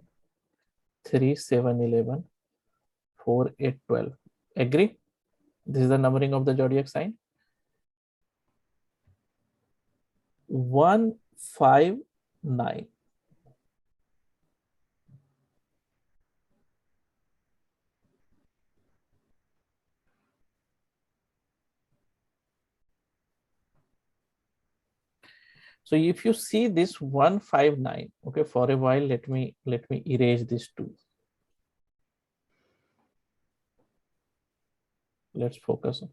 3, 7, 11, 4, 8, 12. Agree? This is the numbering of the zodiac sign. 1, 5, 9. So if you see this 1, 5, 9, okay, for a while, let me erase this 2. Let's focus on.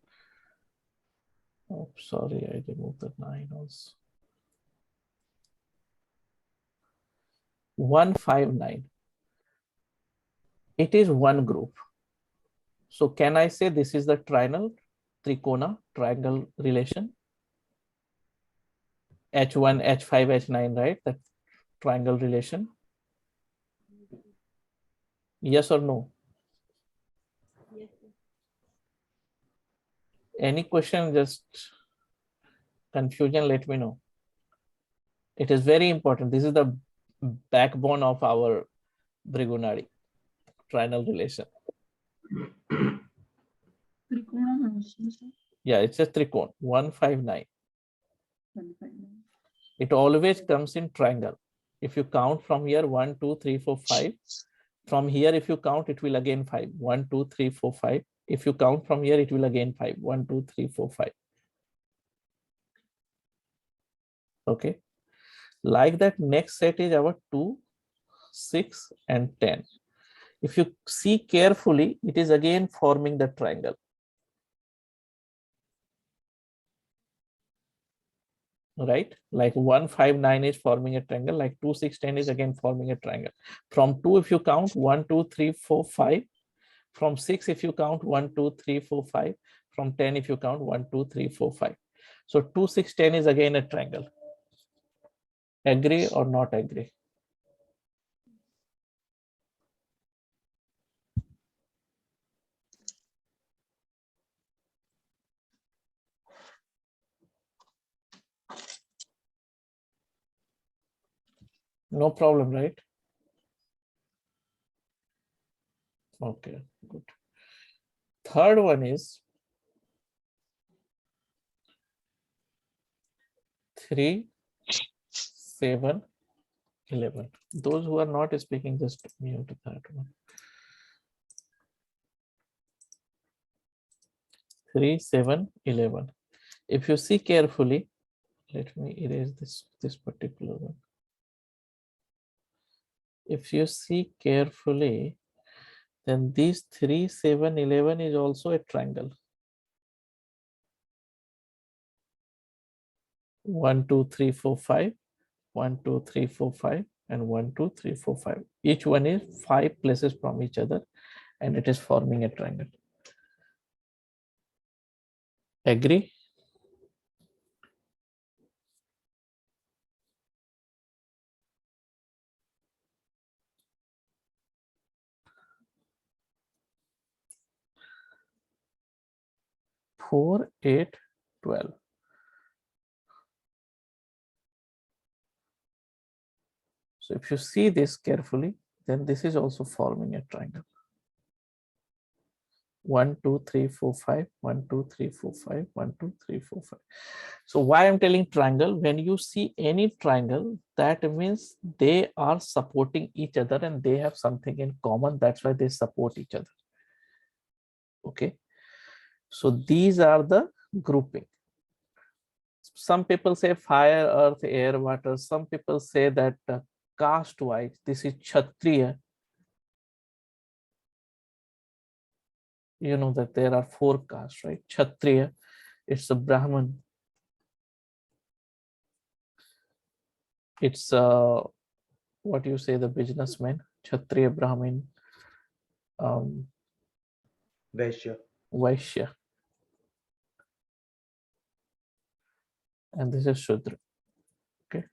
Oh, sorry, I removed the 9 also. 1, 5, 9. It is one group. So can I say this is the triangle, triangle relation? H1, H5, H9, right? The triangle relation. Yes or no? Yes. Any question, just confusion, let me know. It is very important. This is the backbone of our Bhrigu Nadi, triangle relation. Yeah, it's a trikon, 1, 5, 9. It always comes in triangle. If you count from here, 1, 2, 3, 4, 5. From here, if you count, it will again 5. 1, 2, 3, 4, 5. If you count from here, it will again 5. 1, 2, 3, 4, 5. Okay. Like that, next set is our 2, 6, and 10. If you see carefully, it is again forming the triangle. right? Like 1, 5, 9 is forming a triangle, like 2, 6, 10 is again forming a triangle. From 2, if you count 1, 2, 3, 4, 5. From 6, if you count 1, 2, 3, 4, 5. From 10, if you count 1, 2, 3, 4, 5. So 2, 6, 10 is again a triangle. Agree or not agree? No problem, right? Okay, good. Third one is 3, 7, 11. Those who are not speaking, just mute that one. 3, 7, 11. If you see carefully, let me erase this particular one. If you see carefully, then these 3, 7, 11 is also a triangle. 1, 2, 3, 4, 5. 1, 2, 3, 4, 5, and 1, 2, 3, 4, 5. Each one is 5 places from each other, and it is forming a triangle. Agree? Four, 8, 12. So if you see this carefully, then this is also forming a triangle. 1, 2, 3, 4, 5, 1, 2, 3, 4, 5, 1, 2, 3, 4, 5. So why I'm telling triangle, when you see any triangle, that means they are supporting each other and they have something in common. That's why they support each other. Okay. So these are the grouping. Some people say fire, earth, air, water. Some people say that caste wise, this is Kshatriya. You know that there are 4 castes, right? Kshatriya, it's a Brahman. It's what you say, the businessman, Kshatriya, Brahmin, Vaishya. Vaishya. And this is Shudra. Okay.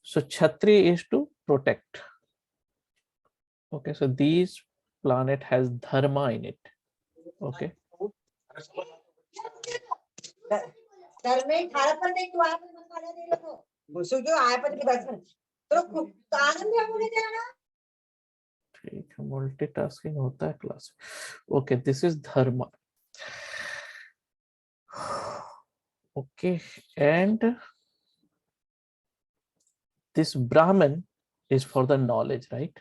So Kshatriya is to protect. Okay, so these planet has dharma in it. Okay. Multitasking होता है class. Okay, this is dharma. Okay, and this Brahman is for the knowledge, right?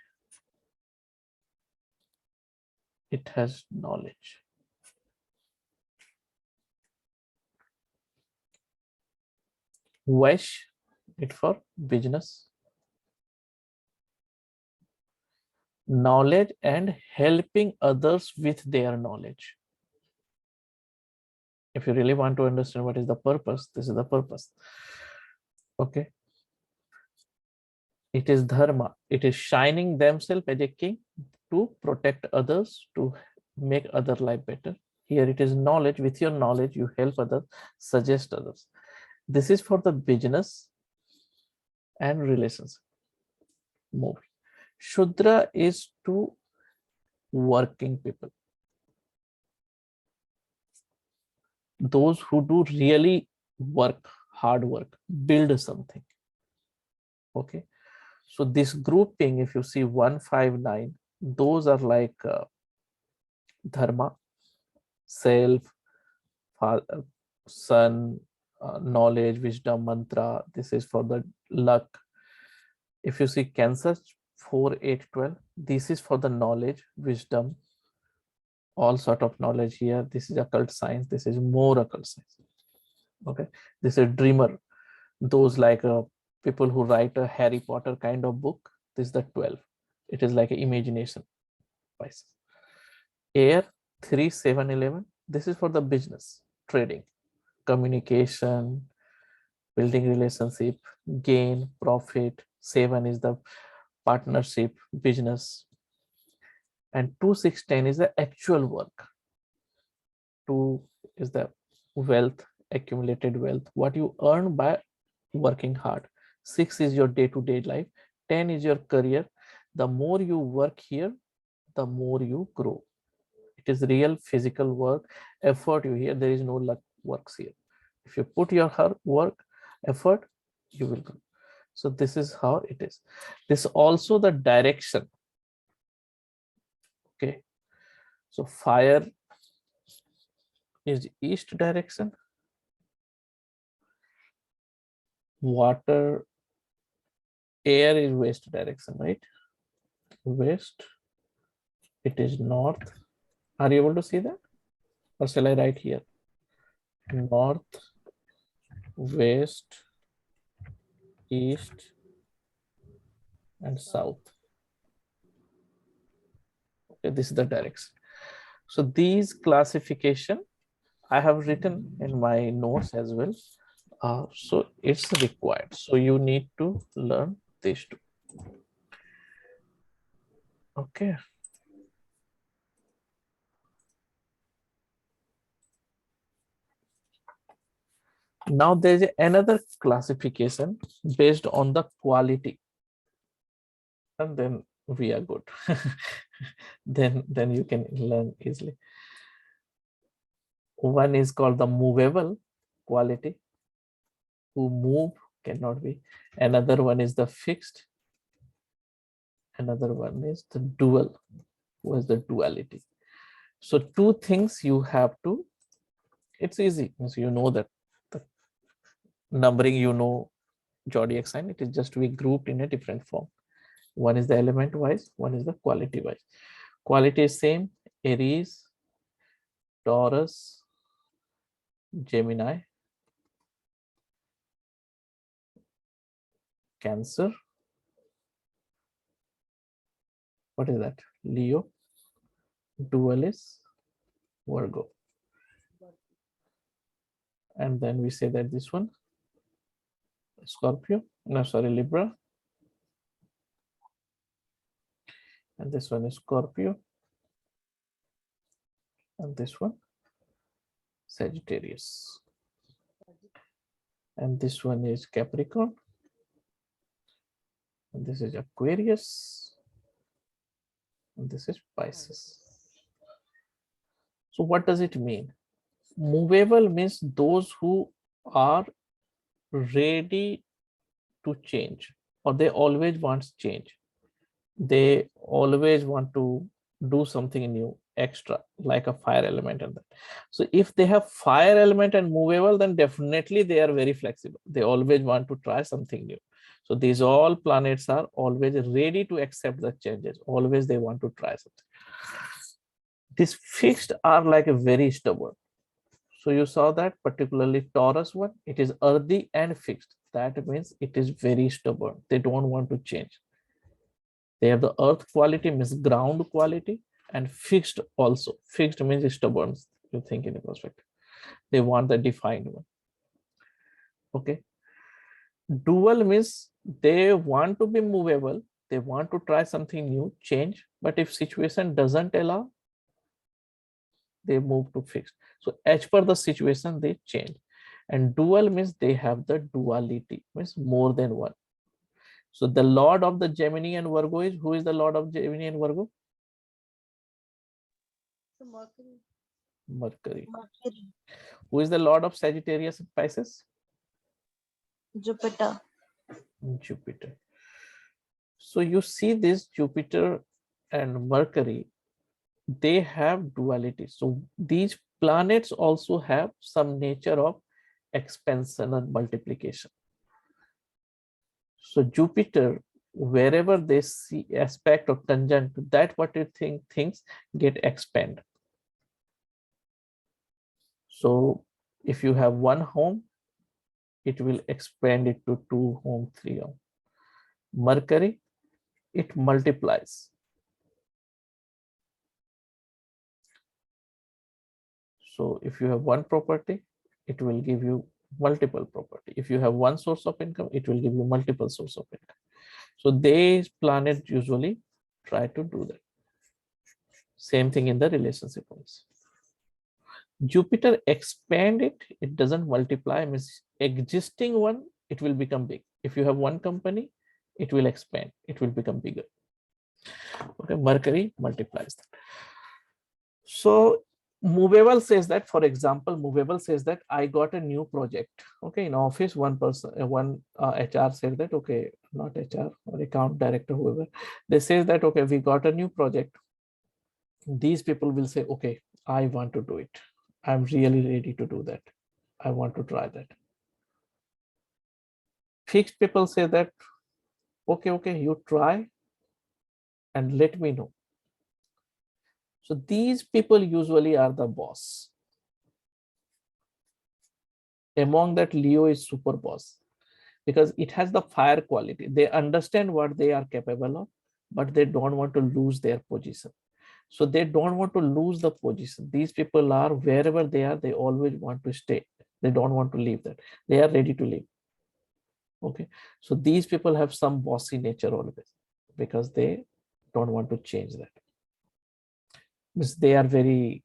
It has knowledge. Vaish, it for business. Knowledge and helping others with their knowledge. If you really want to understand what is the purpose, this is the purpose. Okay. It is dharma. It is shining themselves as a king to protect others, to make other life better. Here it is knowledge. With your knowledge, you help others, suggest others. This is for the business and relations. More. Shudra is to working people. Those who do really work, hard work, build something. Okay. So this grouping, if you see 1, 5, 9, those are like dharma, self, sun, knowledge, wisdom, mantra. This is for the luck. If you see Cancer 4, 8, 12, this is for the knowledge, wisdom, all sort of knowledge here. This is occult science. This is more occult science. Okay, this is dreamer. Those like people who write a Harry Potter kind of book. This is the 12. It is like an imagination. Air 3, 7, 11. This is for the business, trading, communication, building relationship, gain, profit. 7 is the partnership, business. And 2, 6, 10 is the actual work. 2 is the wealth, accumulated wealth, what you earn by working hard. 6 is your day-to-day life. 10 is your career. The more you work here, the more you grow. It is real physical work, effort you here. There is no luck works here. If you put your hard work, effort, you will grow. So this is how it is. This also the direction. Okay. So fire is east direction. Water, air is west direction, right? West, it is north. Are you able to see that? Or shall I write here? North, west, east, and south. Okay, this is the direction. So these classification I have written in my notes as well. So it's required. So you need to learn these two. Okay. Now there's another classification based on the quality, and then we are good. then you can learn easily. One is called the movable quality. Who move cannot be. Another one is the fixed. Another one is the dual. Who is the duality? So two things you have to. It's easy. So you know that the numbering, you know, zodiac sign. It is just we grouped in a different form. One is the element wise, one is the quality wise. Quality is same: Aries, Taurus, Gemini, Cancer. What is that? Leo. Dual is Virgo. And then we say that this one, Scorpio. No, sorry, Libra. And this one is Scorpio. And this one, Sagittarius. And this one is Capricorn. And this is Aquarius. And this is Pisces. So what does it mean? Movable means those who are ready to change, or they always want change. They always want to do something new, extra, like a fire element and that. So if they have fire element and movable, then definitely they are very flexible. They always want to try something new. So these all planets are always ready to accept the changes. Always they want to try something. These fixed are like a very stubborn. So you saw that particularly Taurus one, it is earthy and fixed. That means it is very stubborn. They don't want to change. They have the earth quality, means ground quality, and fixed also. Fixed means stubborn. You think in a perspective. They want the defined one. Okay. Dual means they want to be movable. They want to try something new, change. But if situation doesn't allow, they move to fixed. So as per the situation, they change. And dual means they have the duality, means more than one. So the lord of the Gemini and Virgo is, who is the lord of Gemini and Virgo? Mercury. Mercury. Mercury. Who is the lord of Sagittarius and Pisces? Jupiter. Jupiter. So you see this Jupiter and Mercury, they have duality. So these planets also have some nature of expansion and multiplication. So Jupiter, wherever they see aspect or tangent, that what you think things get expand. So if you have one home, it will expand it to 2 home, 3 home. Mercury, it multiplies. So if you have one property, it will give you multiple property. If you have one source of income, it will give you multiple source of income. So they planet usually try to do that. Same thing in the relationship also. Jupiter expand it, it doesn't multiply, means existing one, it will become big. If you have one company, it will expand, it will become bigger. Okay, Mercury multiplies that. So movable says that, for example, movable says that I got a new project. Okay, in office, one person, HR said that, okay, not HR or account director, whoever, they say that, okay, we got a new project. These people will say, okay, I want to do it. I'm really ready to do that. I want to try that. Fixed people say that, okay, you try and let me know. So these people usually are the boss. Among that, Leo is super boss because it has the fire quality. They understand what they are capable of, but they don't want to lose their position. So they don't want to lose the position. These people are, wherever they are, they always want to stay. They don't want to leave that. They are ready to leave. Okay. So these people have some bossy nature always because they don't want to change that. Because they are very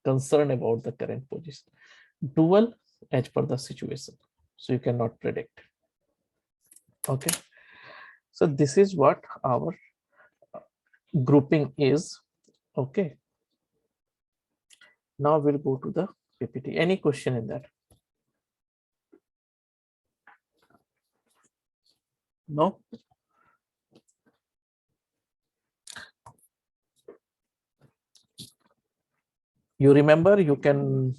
concerned about the current position. Dual as per the situation. So you cannot predict. Okay. So this is what our grouping is. Okay. Now we'll go to the PPT. Any question in that? No? You remember, you can,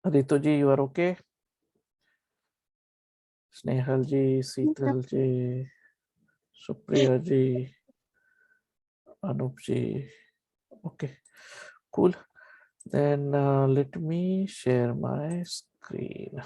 Rituji, you are okay? Snehal ji, Seetal ji, Supriya ji, Anup ji. Okay, cool. Then let me share my screen.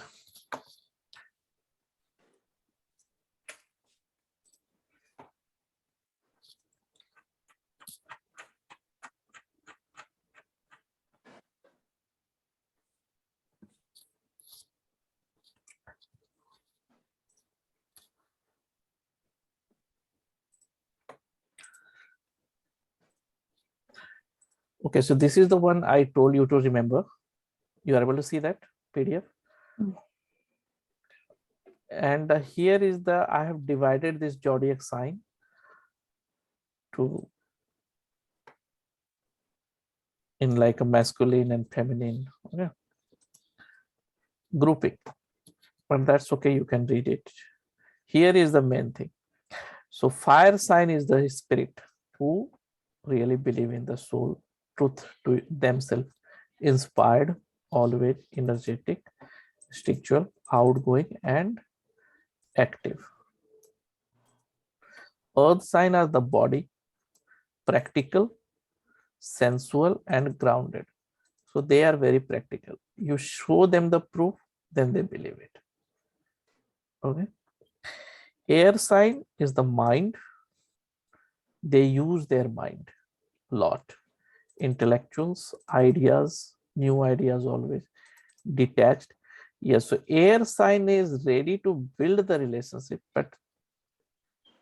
Okay, so this is the one I told you to remember. You are able to see that PDF? And here is the, I have divided this zodiac sign to in like a masculine and feminine, okay, grouping, but that's okay, you can read it. Here is the main thing. So fire sign is the spirit who really believe in the soul, truth to themselves, inspired, always energetic, spiritual, outgoing, and active. Earth sign are the body, practical, sensual, and grounded. So they are very practical. You show them the proof, then they believe it. Okay. Air sign is the mind. They use their mind a lot. Intellectuals, ideas, new ideas always. Detached. Yes, so air sign is ready to build the relationship, but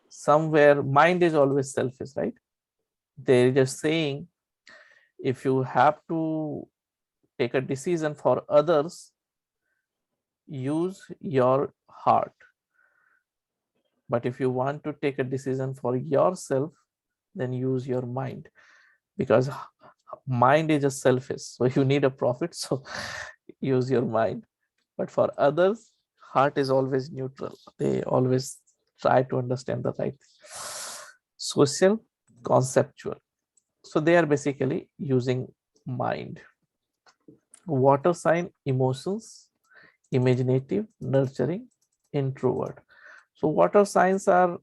somewhere mind is always selfish, right? They're just saying, if you have to take a decision for others, use your heart. But if you want to take a decision for yourself, then use your mind, because mind is just selfish. So you need a profit, so use your mind. But for others, heart is always neutral. They always try to understand the right thing. Social, conceptual. So they are basically using mind. Water sign, emotions, imaginative, nurturing, introvert. So water signs are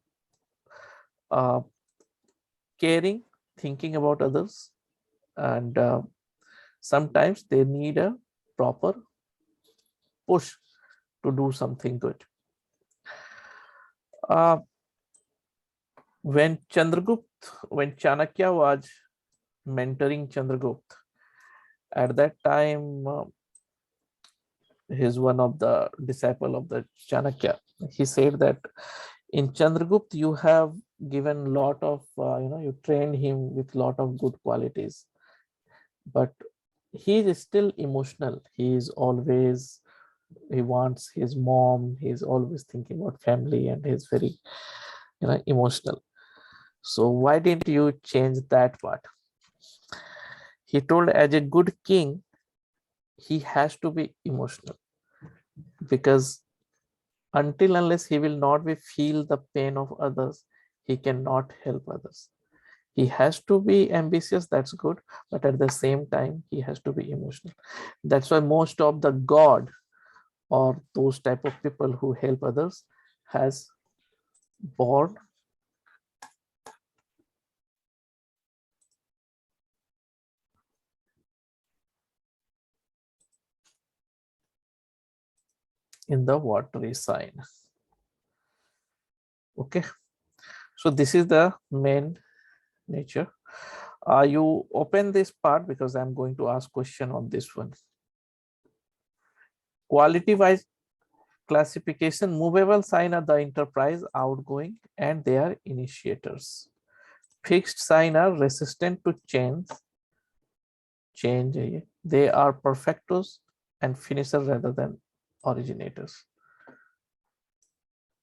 caring, thinking about others, and sometimes they need a proper push to do something good. When Chanakya was mentoring Chandragupta, At that time, he's one of the disciple of the Chanakya. He said that in Chandragupta, you have given lot of, you trained him with lot of good qualities, but he is still emotional. He wants his mom. He's always thinking about family, and he's very, emotional. So why didn't you change that part? He told, as a good king, he has to be emotional, because until unless he will not feel the pain of others, he cannot help others. He has to be ambitious, that's good, but at the same time, he has to be emotional. That's why most of the god or those type of people who help others has born in the watery sign. Okay, so this is the main nature. You open this part because I'm going to ask question on this one. Quality wise classification, movable sign are the enterprise, outgoing, and they are initiators. Fixed sign are resistant to change. They are perfectos and finishers rather than originators.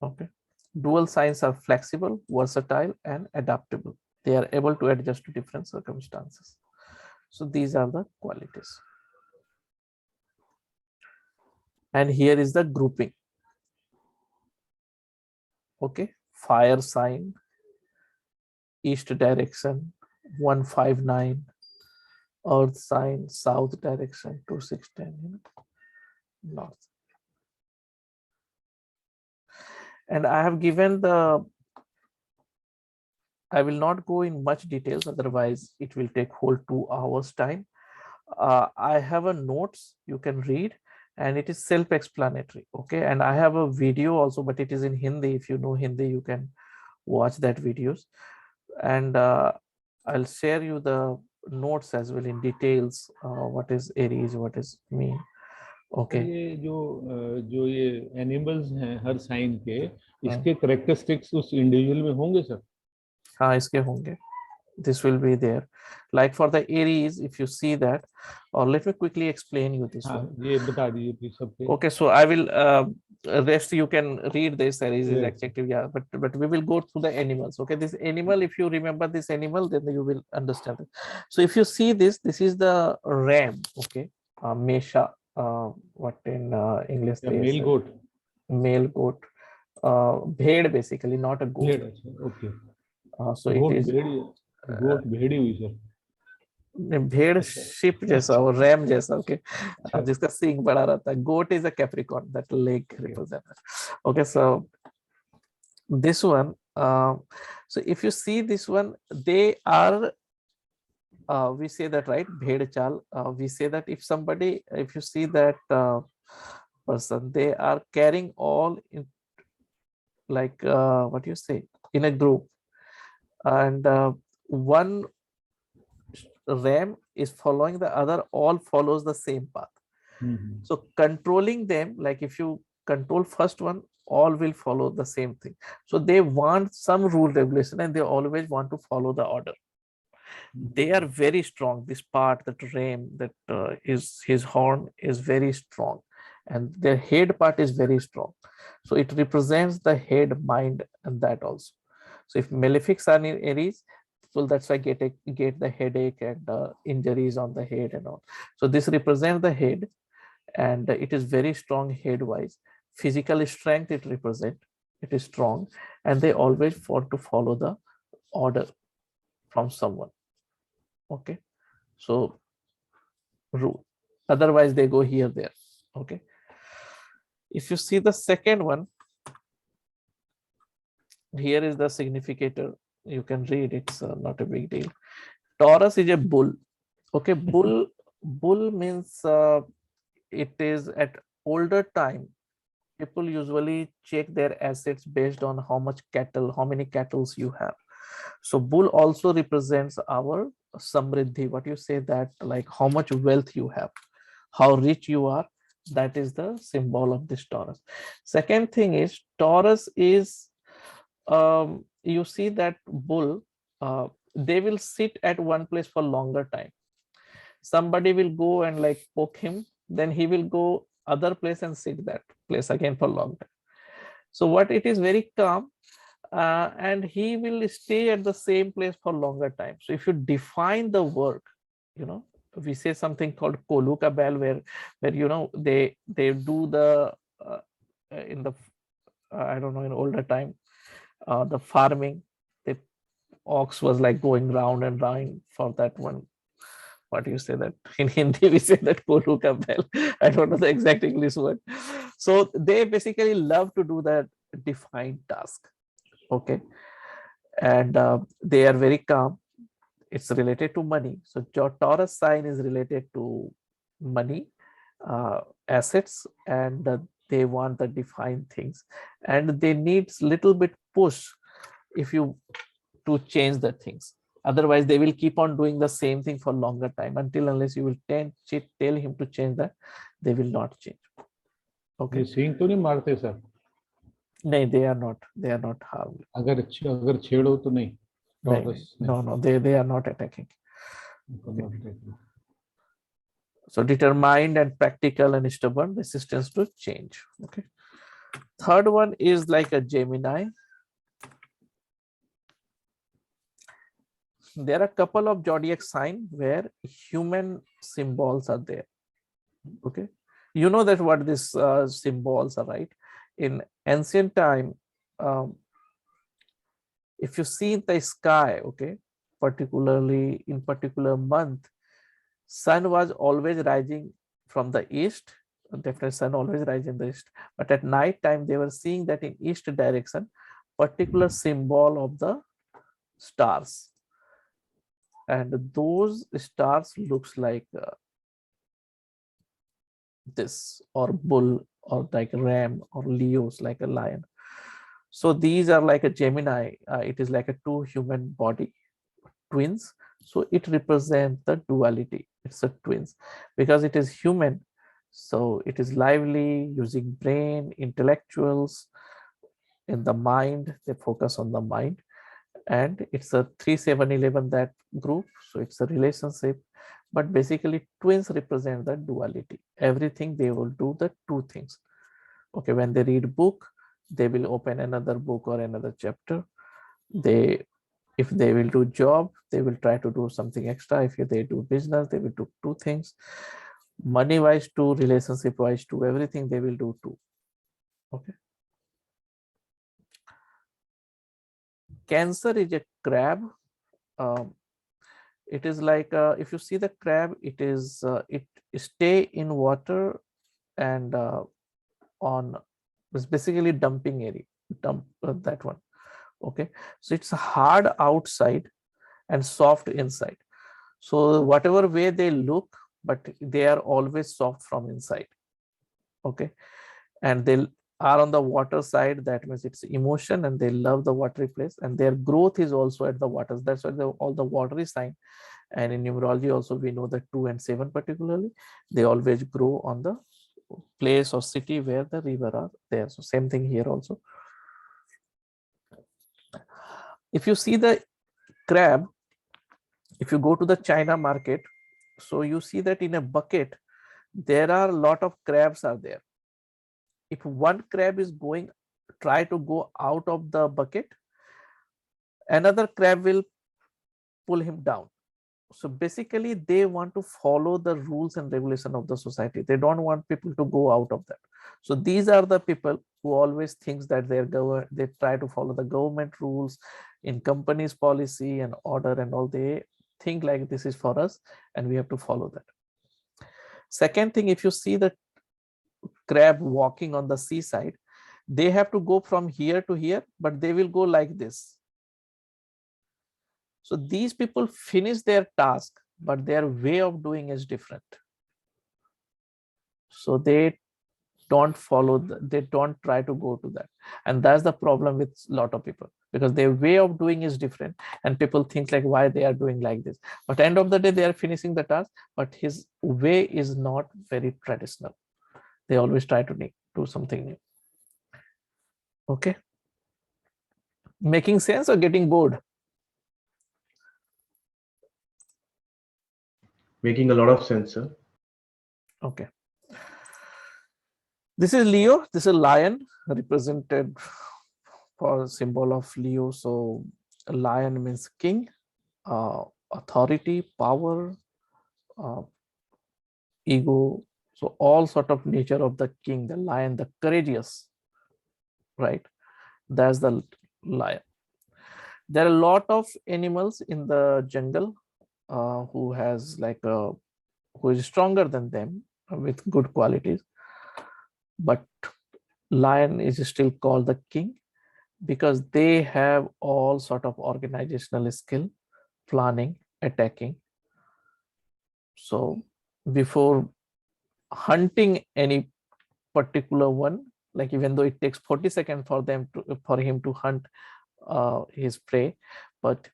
Okay. Dual signs are flexible, versatile, and adaptable. They are able to adjust to different circumstances. So these are the qualities. And here is the grouping. Okay, fire sign, east direction 159, earth sign south direction 2610, north. And I have given I will not go in much details, otherwise it will take whole 2 hours time. I have a notes you can read, and it is self-explanatory. Okay, and I have a video also, but it is in Hindi. If you know Hindi, you can watch that videos, and I'll share you the notes as well in details. What is Aries, what is mean. Okay. ये जो ये animals हैं हर sign के, इसके characteristics उस individual में होंगे sir? हाँ, इसके होंगे. This will be there. Like for the Aries, if you see that, or let me quickly explain you this one. ये बता दीजिए प्लीज सबके. Okay, so I will rest you can read this. Aries is adjective, yeah, but we will go through the animals. Okay, this animal, if you remember this animal, then you will understand it. So if you see this is the ram. Okay, Mesha. What in English? Male goat. Male goat. Bhed basically, not a goat. Okay. So it is. गोट भेड़ी हुई sir. भेड़ ship जैसा और RAM जैसा. Okay, जिसका सींग बड़ा रहता है. Goat is a Capricorn, that leg represent. Okay, so this one, so if you see this one, they are we say that, right? Bhed chal. We say that if you see that person, they are carrying all in, like what you say, in a group, and one ram is following the other, all follows the same path. So controlling them, like if you control first one, all will follow the same thing. So they want some rule regulation, and they always want to follow the order. They are very strong. This part, that ram, that is his horn is very strong, and their head part is very strong. So it represents the head, mind, and that also. So if malefics are in Aries, well, that's why get the headache and injuries on the head and all. So this represents the head, and it is very strong head wise. Physical strength it represents, it is strong, and they always want to follow the order from someone. Okay, so rule, otherwise they go here, there. Okay, if you see the second one, here is the significator. You can read, it's not a big deal. Taurus is a bull. Okay, bull means it is at older time, people usually check their assets based on how many cattle you have. So bull also represents our samriddhi. What you say, that like how much wealth you have, how rich you are, that is the symbol of this Taurus. Second thing is Taurus is, you see that bull, they will sit at one place for longer time. Somebody will go and like poke him, then he will go other place and sit that place again for long time. So what it is, very calm, and he will stay at the same place for longer time. So if you define the work, we say something called koluka bell, where they do the in the I don't know, in older time, the farming, the ox was like going round and round for that one. What do you say that in Hindi? We say that koluka bell. I don't know the exact English word. So they basically love to do that defined task. Okay, and they are very calm. It's related to money. So your Taurus sign is related to money, assets, and they want the defined things, and they need little bit push if you to change the things. Otherwise, they will keep on doing the same thing for longer time, until unless you will tell him to change that, they will not change. Okay. सींग तो नहीं मारते sir? नहीं, they are not harmed. अगर छेड़ो तो नहीं? No, they are not attacking. So determined and practical and stubborn, resistance to change. Okay. Third one is like a Gemini. There are a couple of zodiac signs where human symbols are there. Okay. You know that what these symbols are, right? In ancient time, if you see the sky, okay, particularly in particular month, sun was always rising from the east. Definitely sun always rising in the east, but at night time they were seeing that in east direction, particular symbol of the stars, and those stars looks like this, or bull, or like ram, or Leos, like a lion. So these are like a Gemini. It is like a two human body, twins. So it represents the duality. It's a twins because it is human. So it is lively, using brain, intellectuals, in the mind. They focus on the mind, and it's a 3-7-11 that group. So it's a relationship, but basically twins represent the duality. Everything they will do the two things. Okay, when they read book, they will open another book or another chapter. If they will do job, they will try to do something extra. If they do business, they will do two things. Money wise too, relationship wise too, everything they will do too. Okay. Cancer is a crab. It is like if you see the crab, it is it stay in water, and it's basically dumping area, that one. Okay, so it's hard outside and soft inside. So whatever way they look, but they are always soft from inside. Okay, and they are on the water side. That means it's emotion, and they love the watery place, and their growth is also at the waters. That's why all the watery sign. And in numerology also, we know that 2 and 7 particularly, they always grow on the place or city where the river are there. So same thing here also. If you see the crab, if you go to the China market, so you see that in a bucket, there are a lot of crabs are there. If one crab is try to go out of the bucket, another crab will pull him down. So basically they want to follow the rules and regulation of the society. They don't want people to go out of that. So these are the people who always thinks that they try to follow the government rules in companies policy and order and all. They think like this is for us and we have to follow that. Second thing, if you see the crab walking on the seaside, they have to go from here to here, but they will go like this. So these people finish their task, but their way of doing is different. So they don't follow, they don't try to go to that. And that's the problem with a lot of people, because their way of doing is different. And people think like why they are doing like this. But end of the day, they are finishing the task, but his way is not very traditional. They always try to do something new. Okay. Making sense or getting bored? Making a lot of sense, sir. Okay. This is Leo. This is lion, represented for symbol of Leo. So a lion means king, authority, power, ego. So all sort of nature of the king, the lion, the courageous, right? That's the lion. There are a lot of animals in the jungle who has like who is stronger than them with good qualities. But lion is still called the king because they have all sort of organizational skill, planning, attacking. So before hunting any particular one, like even though it takes 40 seconds for him to hunt his prey, but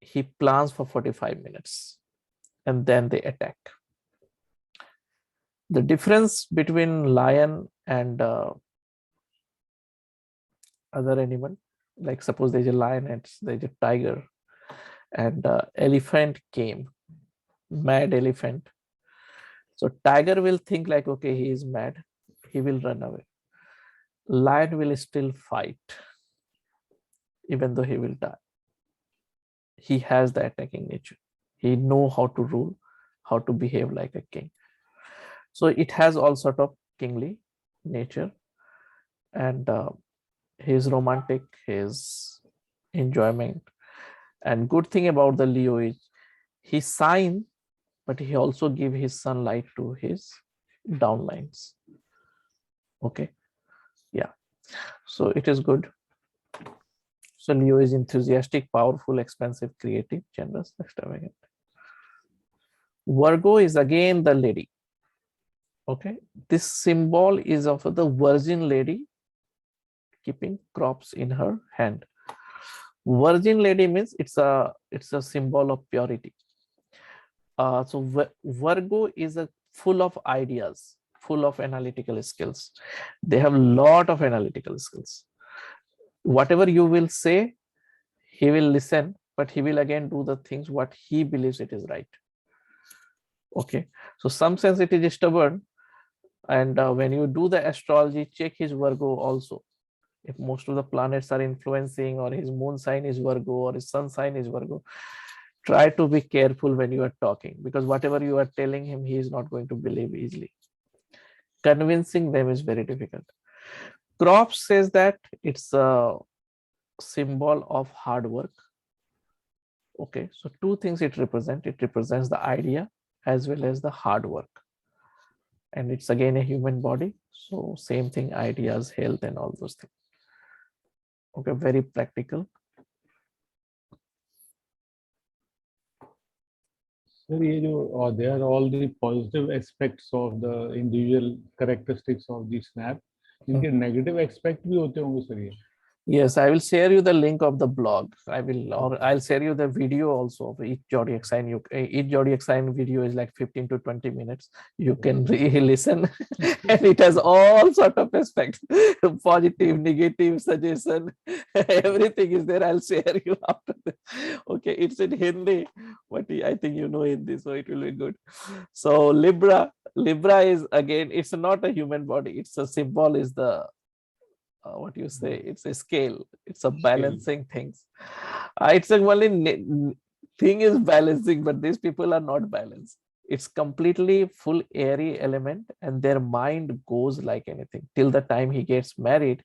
he plans for 45 minutes and then they attack. The difference between lion and other animal, like suppose there's a lion and there's a tiger, and elephant came, mad elephant. So tiger will think like, okay, he is mad, he will run away. Lion will still fight, even though he will die. He has the attacking nature. He know how to rule, how to behave like a king. So it has all sort of kingly nature, and his romantic, his enjoyment. And good thing about the Leo is he sign, but he also give his sunlight to his downlines. Okay, yeah. So it is good. So Leo is enthusiastic, powerful, expensive, creative, generous, extravagant. Virgo is again the lady. Okay, this symbol is of the virgin lady keeping crops in her hand. Virgin lady means it's a symbol of purity. So Virgo is a full of ideas, full of analytical skills. They have a lot of analytical skills. Whatever you will say, he will listen, but he will again do the things what he believes it is right. Okay, so some sense it is stubborn. And when you do the astrology, check his Virgo also. If most of the planets are influencing, or his moon sign is Virgo, or his sun sign is Virgo, try to be careful when you are talking, because whatever you are telling him, he is not going to believe easily. Convincing them is very difficult. Crop says that it's a symbol of hard work. Okay, so two things it represents. It represents the idea as well as the hard work. And it's again a human body. So same thing, ideas, health, and all those things. Okay, very practical. Sir, they are all the positive aspects of the individual characteristics of the snap. इनके negative aspect भी होते होंगे sir ये. Yes, I will share you the link of the blog. I'll share you the video also of each zodiac sign. Each zodiac sign video is like 15 to 20 minutes. You can really listen, and it has all sort of aspects: positive, negative, suggestion. Everything is there. I'll share you after this. Okay, it's in Hindi, but I think you know Hindi, so it will be good. So Libra is again. It's not a human body. It's a symbol. Is the what you say, it's a scale, it's a balancing things. It's a only thing is balancing, but these people are not balanced. It's completely full airy element, and their mind goes like anything till the time he gets married.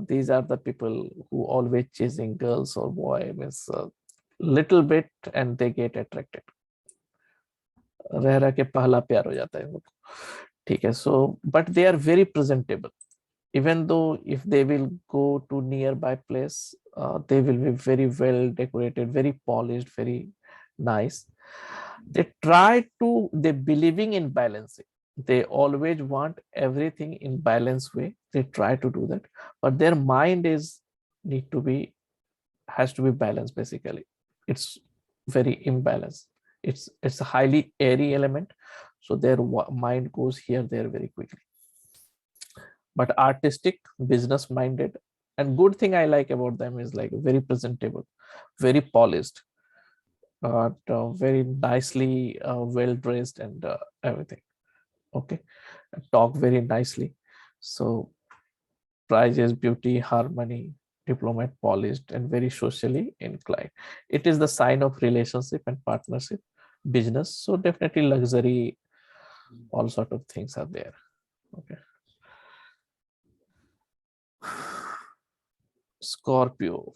These are the people who always chasing girls or boy, means a little bit, and they get attracted. रह रह के पहला प्यार हो जाता है इनको, ठीक है. So but they are very presentable. Even though if they will go to nearby place, they will be very well decorated, very polished, very nice. They believing in balancing. They always want everything in balanced way. They try to do that, but their mind has to be balanced. Basically, it's very imbalanced. It's a highly airy element, so their mind goes here there very quickly. But artistic, business minded, and good thing I like about them is like very presentable, very polished, very nicely well dressed and everything. Okay, talk very nicely. So prizes beauty, harmony, diplomat, polished, and very socially inclined. It is the sign of relationship and partnership, business. So definitely luxury, all sort of things are there. Okay. Scorpio.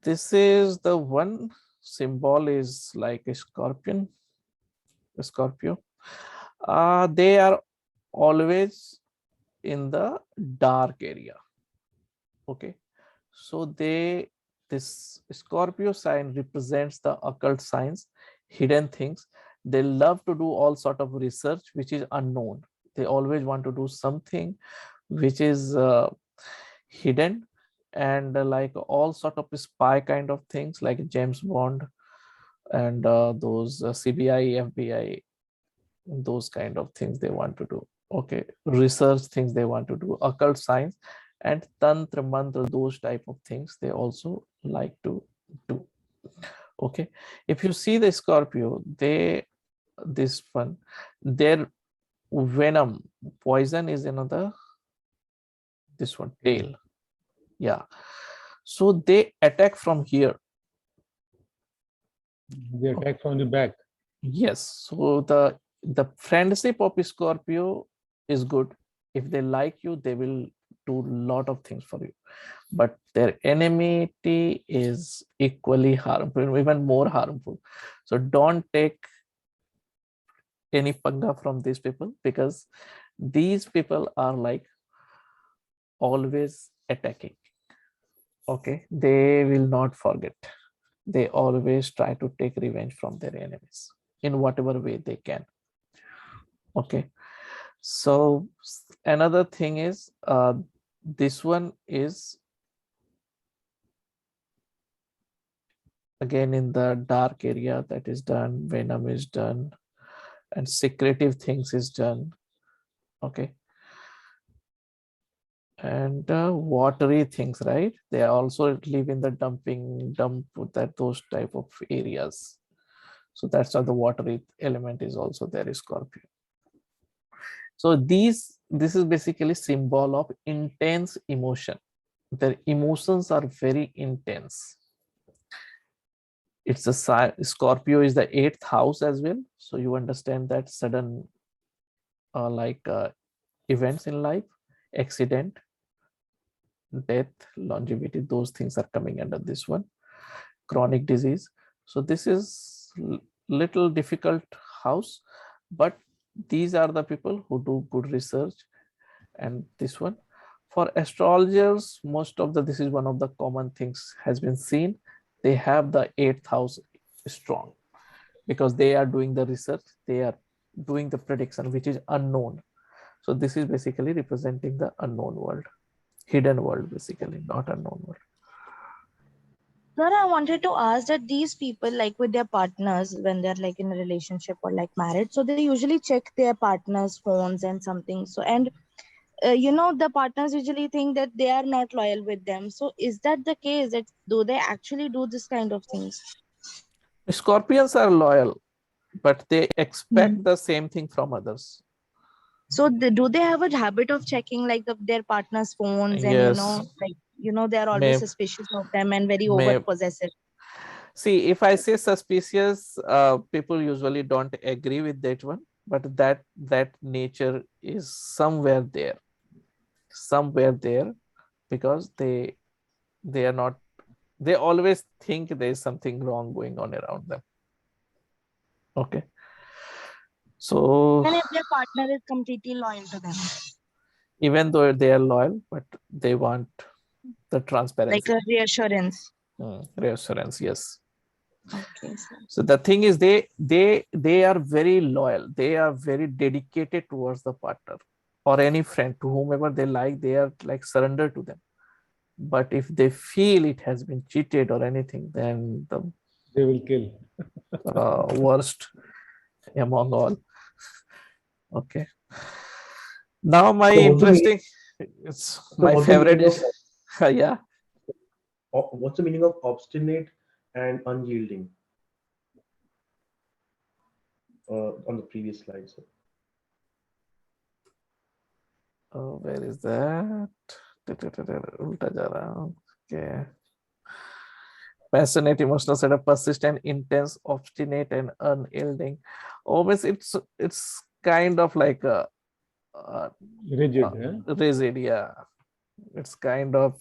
This is the one symbol is like a scorpion. A Scorpio. They are always in the dark area. Okay, so this Scorpio sign represents the occult signs, hidden things. They love to do all sort of research which is unknown. They always want to do something which is hidden, and like all sort of spy kind of things like James Bond and those CBI, FBI, those kind of things they want to do. Okay, research things they want to do, occult science and tantra mantra, those type of things they also like to do. Okay, if you see the Scorpio, this one, their venom, poison is another, this one, tail. Yeah, so they attack from here. They attack from the back. Yes, so the friendship of Scorpio is good. If they like you, they will do a lot of things for you. But their enmity is equally harmful, even more harmful. So don't take any panga from these people, because these people are like always attacking. Okay, they will not forget. They always try to take revenge from their enemies in whatever way they can. Okay, so another thing is this one is again in the dark area, that is done, venom is done, and secretive things is done. Okay, and watery things, right? They also live in the dump that those type of areas. So that's why the watery element is also there in Scorpio. So this is basically symbol of intense emotion. Their emotions are very intense. It's a Scorpio is the 8th house as well. So you understand that sudden events in life, accident, death, longevity, those things are coming under this one. Chronic disease. So this is little difficult house, but these are the people who do good research. And this one, for astrologers, most of this is one of the common things has been seen. They have the 8th house strong because they are doing the research, they are doing the prediction which is unknown. So this is basically representing the unknown world, hidden world, basically, not unknown world. Sir, I wanted to ask that these people, like with their partners, when they're like in a relationship or like married, so they usually check their partner's phones and something. So, and the partners usually think that they are not loyal with them. So, is that the case? That do they actually do this kind of things? Scorpions are loyal, but they expect the same thing from others. So, do they have a habit of checking like their partner's phones, and Yes. they're always suspicious of them and very over possessive? See, if I say suspicious, people usually don't agree with that one, but that nature is somewhere there, because they are not, they always think there is something wrong going on around them. Okay, so And if their partner is completely loyal to them, even though they are loyal, but they want the transparency, like a reassurance. reassurance. Yes. Okay, sir. So the thing is, they are very loyal. They are very dedicated towards the partner or any friend to whomever they like. They are like surrender to them. But if they feel it has been cheated or anything, then the They will kill. worst among all. Okay. Now my So what's the meaning? interesting, it's my what's the meaning favorite of is, yeah. what's the meaning of obstinate and unyielding? On the previous slide, sir. Oh, where is that? Ulta ja raha hoon. Okay. Passionate, emotional, sort of persistent, intense, obstinate, and unyielding. Always, it's kind of like a Rigid, rigid, yeah. It's kind of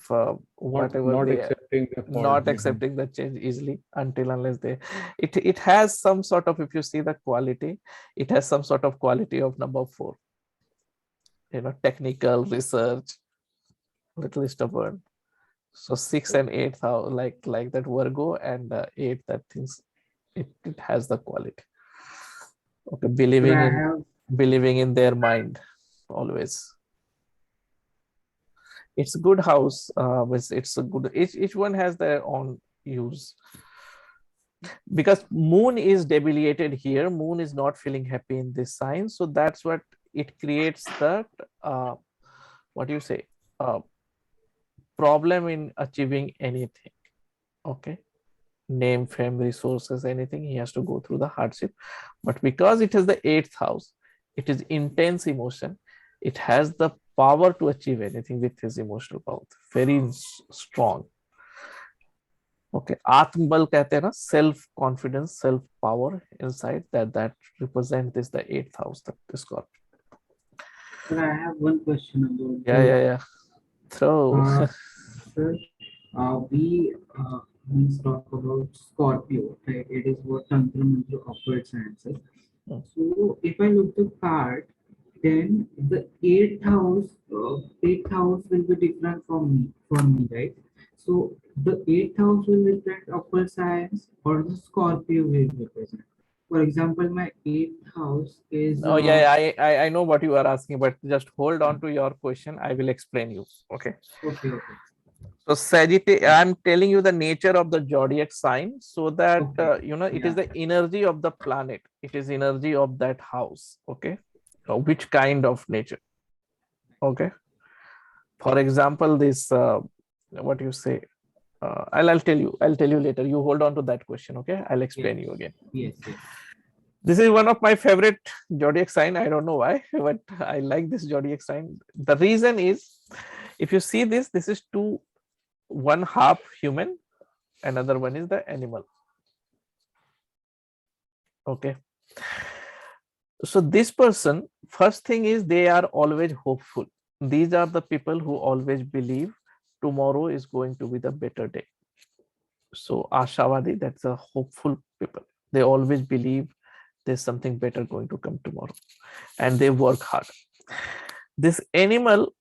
whatever not they accepting the fault. not accepting the change easily until unless they it has some sort of, if you see the quality, it has some sort of quality of number 4, technical research, little stubborn. So 6 and 8, how like that Virgo, and 8, that things it has the quality. Okay, believing in their mind always. It's a good house. It's a good, each one has their own use. Because moon is debilitated here, moon is not feeling happy in this sign, so that's what it creates that what do you say, problem in achieving anything. Okay, name, fame, resources, anything, he has to go through the hardship. But because it is the 8th house, it is intense emotion, it has the power to achieve anything with his emotional power, very strong. Okay, आत्मबल कहते हैं ना, self confidence, self power inside, that represent this the 8th house, the Scorpio. Sir, I have one question about Yeah. So sir, we talk about Scorpio, right? It is what Tantra Mantra upward sciences. So if I look the card, then the 8th house will be different from me, right? So the 8th house will represent upward science, or the Scorpio will represent. For example, my 8th house is. oh yeah, I know what you are asking, but just hold on to your question. I will explain you. Okay. Okay. So Sagittarius, I'm telling you the nature of the zodiac sign, so that Okay. it is the energy of the planet. It is energy of that house. Okay, which kind of nature? Okay. For example, this what you say? I'll tell you. I'll tell you later. You hold on to that question. Okay, I'll explain you again. Yes. This is one of my favorite zodiac sign. I don't know why, but I like this zodiac sign. The reason is, if you see this is one half human, another one is the animal. Okay. So this person, first thing is, they are always hopeful. These are the people who always believe tomorrow is going to be the better day. So Ashavadi, that's a hopeful people. They always believe there's something better going to come tomorrow, and they work hard. This animal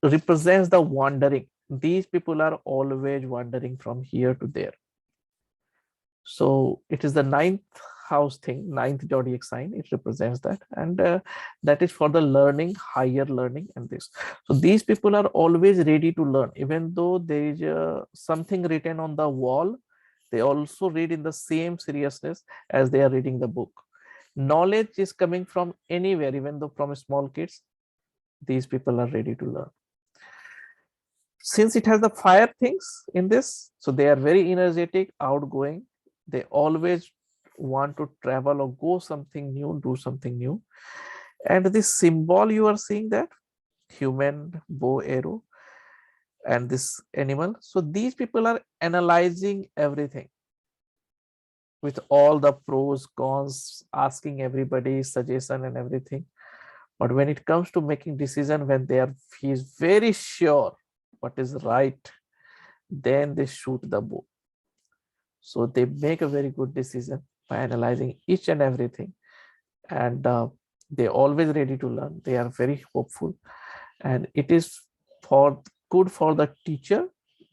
represents the wandering. These people are always wandering from here to there. So it is the 9th house thing, 9th zodiac sign. It represents that, and that is for the learning, higher learning, and this. So these people are always ready to learn, even though there is something written on the wall. They also read in the same seriousness as they are reading the book. Knowledge is coming from anywhere, even though from small kids. These people are ready to learn. Since it has the fire things in this, so they are very energetic, outgoing. They always want to travel or go something new, do something new. And this symbol you are seeing, that human, bow, arrow, and this animal. So these people are analyzing everything with all the pros, cons, asking everybody suggestion and everything. But when it comes to making decision, when he is very sure what is right, then they shoot the bow. So they make a very good decision by analyzing each and everything, and they always ready to learn. They are very hopeful, and it is good for the teacher,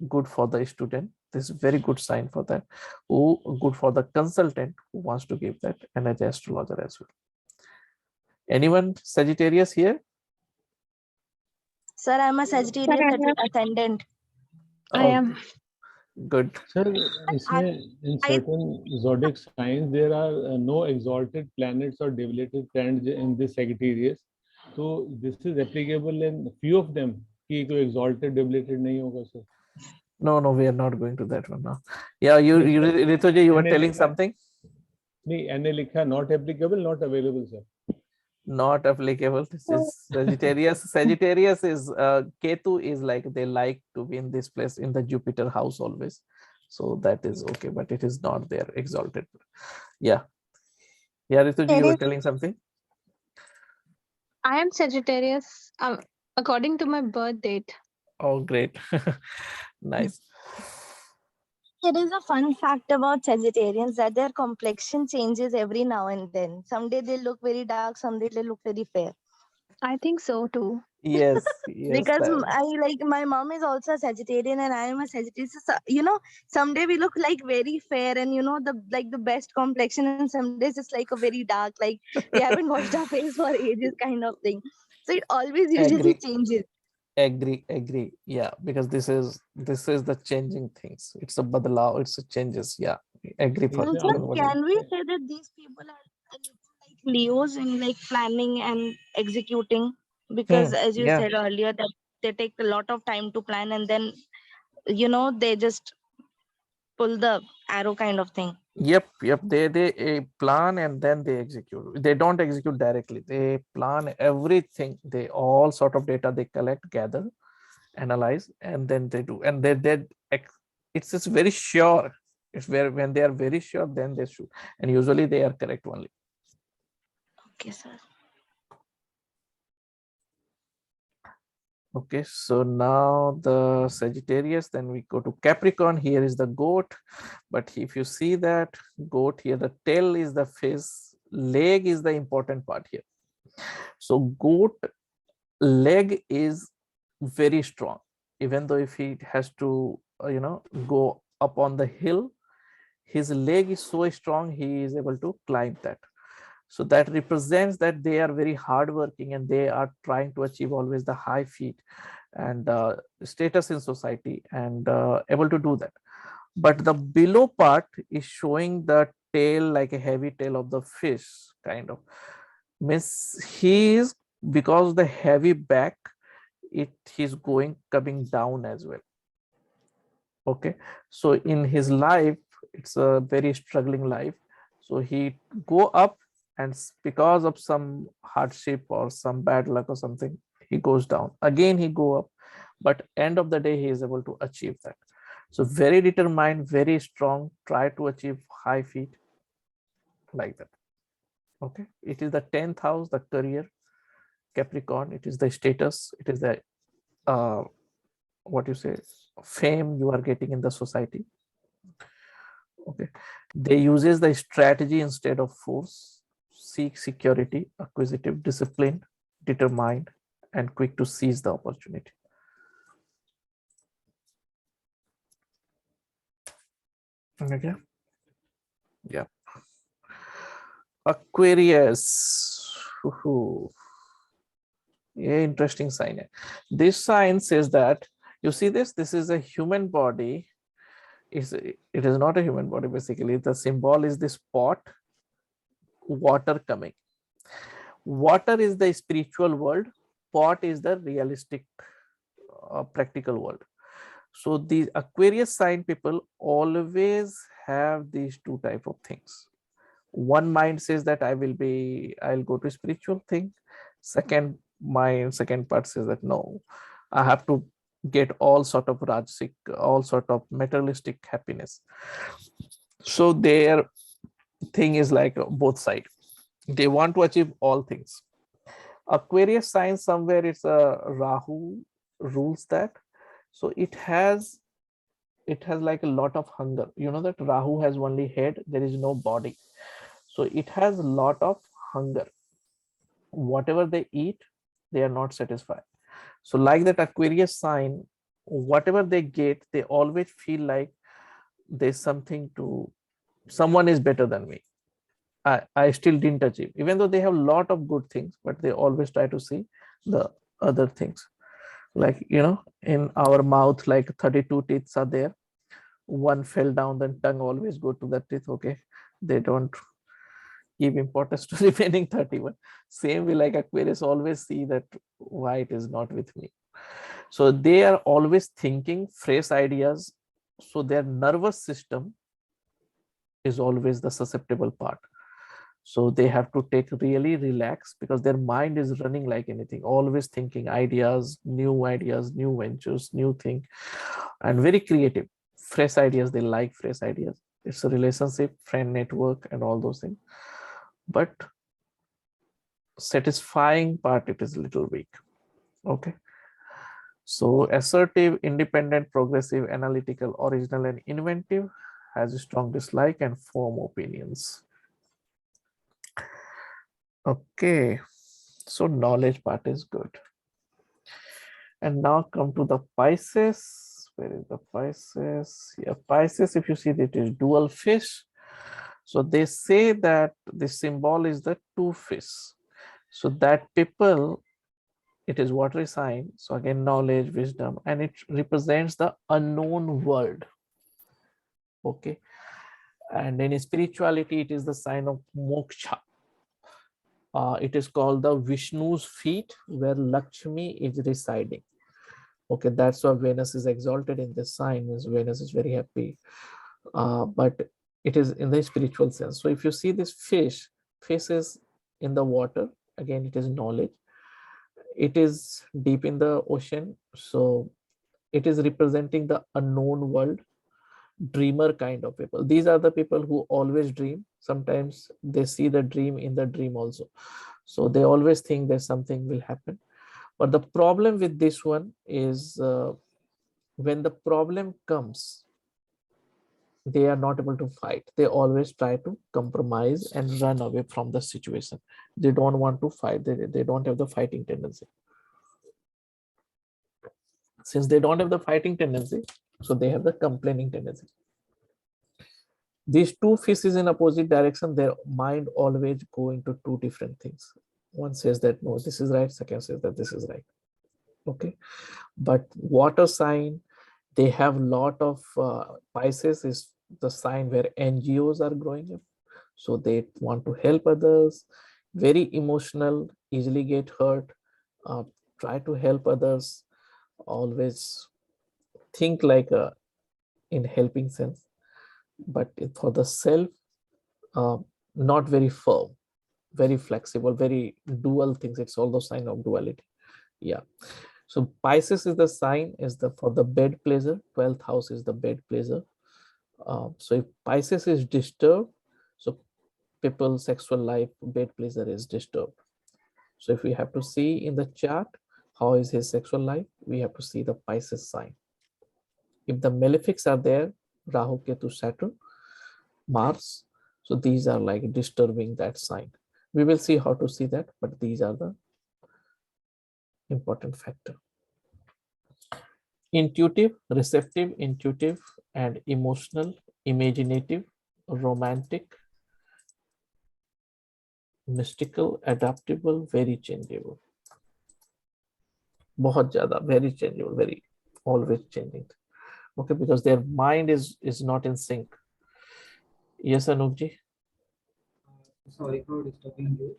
good for the student. this is very good sign for that. Who good for the consultant who wants to give that, and as astrologer as well. Anyone Sagittarius here? Sir, I'm a Sagittarius ascendant. I am. Good. Sir, in certain zodiac signs, there are no exalted planets or debilitated planets in this Sagittarius. So this is applicable in few of them. कि कोई exalted debilitated नहीं होगा sir. No, we are not going to that one now. Yeah, Rituji, you were telling something? नहीं, NA लिखा not applicable, not available, sir. Not applicable. This is Sagittarius. Sagittarius is Ketu is like they like to be in this place in the Jupiter house always. So that is okay, but it is not there exalted. Yeah. Yeah, Rituji, you were telling something? I am Sagittarius according to my birth date. Oh, great. Nice. There is a fun fact about Sagittarians that their complexion changes every now and then. Someday they look very dark, someday they look very fair. I think so too. Yes, Because that- my mom is also a Sagittarian and I am a Sagittarius. So, you know, someday we look like very fair and the best complexion, and some days it's like a very dark, like we haven't washed our face for ages kind of thing. So it always usually Agree. changes. Agree. Yeah, because this is the changing things. It's a badalao, it's a changes. Yeah, agree for Also, Also, can we say that these people are a little like Leos in like planning and executing? Because as you yeah. said earlier, that they take a lot of time to plan and then they just pull the arrow kind of thing. Yep. They plan and then they execute. They don't execute directly. They plan everything. They all sort of data they collect, gather, analyze, and then they do. And it's just very sure. It's where when they are very sure, then they shoot. And usually they are correct only. Okay, sir. Okay, so now the Sagittarius, then we go to Capricorn. Here is the goat, but if you see that goat here, the tail is the face, leg is the important part here. So goat leg is very strong, even though if he has to go up on the hill, his leg is so strong he is able to climb that. So that represents that they are very hardworking and they are trying to achieve always the high feet and status in society and able to do that. But the below part is showing the tail like a heavy tail of the fish kind of. Means he is, because the heavy back, he's coming down as well. Okay, so in his life, it's a very struggling life. So he go up, and because of some hardship or some bad luck or something, he goes down. Again, he go up, but end of the day, he is able to achieve that. So very determined, very strong, try to achieve high feet like that. Okay, it is the 10th house, the career, Capricorn. It is the status. It is the what you say, fame you are getting in the society. Okay, they uses the strategy instead of force, seek security, acquisitive, disciplined, determined, and quick to seize the opportunity. Okay, yeah. Aquarius. Yeah, interesting sign. This sign says that, you see this is a human body. It is not a human body. Basically the symbol is this pot, water coming. Water is the spiritual world, pot is the realistic practical world. So the Aquarius sign people always have these two type of things. One mind says that I'll go to spiritual thing. Second part says that no, I have to get all sort of rajasic, all sort of materialistic happiness. So their thing is like both sides. They want to achieve all things. Aquarius sign, somewhere it's a Rahu rules that. So it has like a lot of hunger. You know that Rahu has only head, there is no body. So it has a lot of hunger. Whatever they eat, they are not satisfied. So like that Aquarius sign, whatever they get, they always feel like there's something to, someone is better than me. I still didn't achieve, even though they have a lot of good things, but they always try to see the other things. Like, in our mouth, like 32 teeth are there. One fell down, then tongue always go to the teeth. Okay. They don't give importance to remaining 31. Same way, like Aquarius always see that why it is not with me. So they are always thinking fresh ideas. So their nervous system is always the susceptible part. So they have to take really relax, because their mind is running like anything, always thinking ideas, new ventures, new thing, and very creative, fresh ideas. They like fresh ideas. It's a relationship, friend network, and all those things. But satisfying part, it is a little weak. Okay. So assertive, independent, progressive, analytical, original, and inventive, has a strong dislike and firm opinions. Okay, so knowledge part is good. And now come to the Pisces. Where is the Pisces? Yeah, Pisces, if you see, it is dual fish. So they say that the symbol is the two fish. So that people, it is watery sign. So again, knowledge, wisdom, and it represents the unknown world. Okay. And in spirituality, it is the sign of moksha. It is called the Vishnu's feet, where Lakshmi is residing. Okay, that's why Venus is exalted in this sign, means Venus is very happy. But it is in the spiritual sense. So if you see this fish is in the water, again, it is knowledge. It is deep in the ocean. So it is representing the unknown world, dreamer kind of people. These are the people who always dream. Sometimes they see the dream in the dream also. So they always think that something will happen. But the problem with this one is when the problem comes, they are not able to fight. They always try to compromise and run away from the situation. They don't want to fight. They don't have the fighting tendency. Since they don't have the fighting tendency, so they have the complaining tendency. These two fishes in opposite direction, their mind always go into two different things. One says that no, this is right. Second says that this is right. Okay, but water sign, they have a lot of Pisces is the sign where NGOs are growing up. So they want to help others, very emotional, easily get hurt, try to help others, always think like in helping sense. But for the self, not very firm, very flexible, very dual things. It's all the sign of duality. Yeah. So Pisces is the sign for the bed pleasure. 12th house is the bed pleasure. So if Pisces is disturbed, so people's sexual life, bed pleasure is disturbed. So if we have to see in the chart, how is his sexual life, we have to see the Pisces sign. If the malefics are there, Rahu, Ketu, Saturn, Mars, so these are like disturbing that sign. We will see how to see that, but these are the important factor. Intuitive, receptive, intuitive, and emotional, imaginative, romantic, mystical, adaptable, very changeable. बहुत ज़्यादा, very changeable, very always changing. Okay, because their mind is not in sync. Yes, Anupji. Sorry for disturbing you.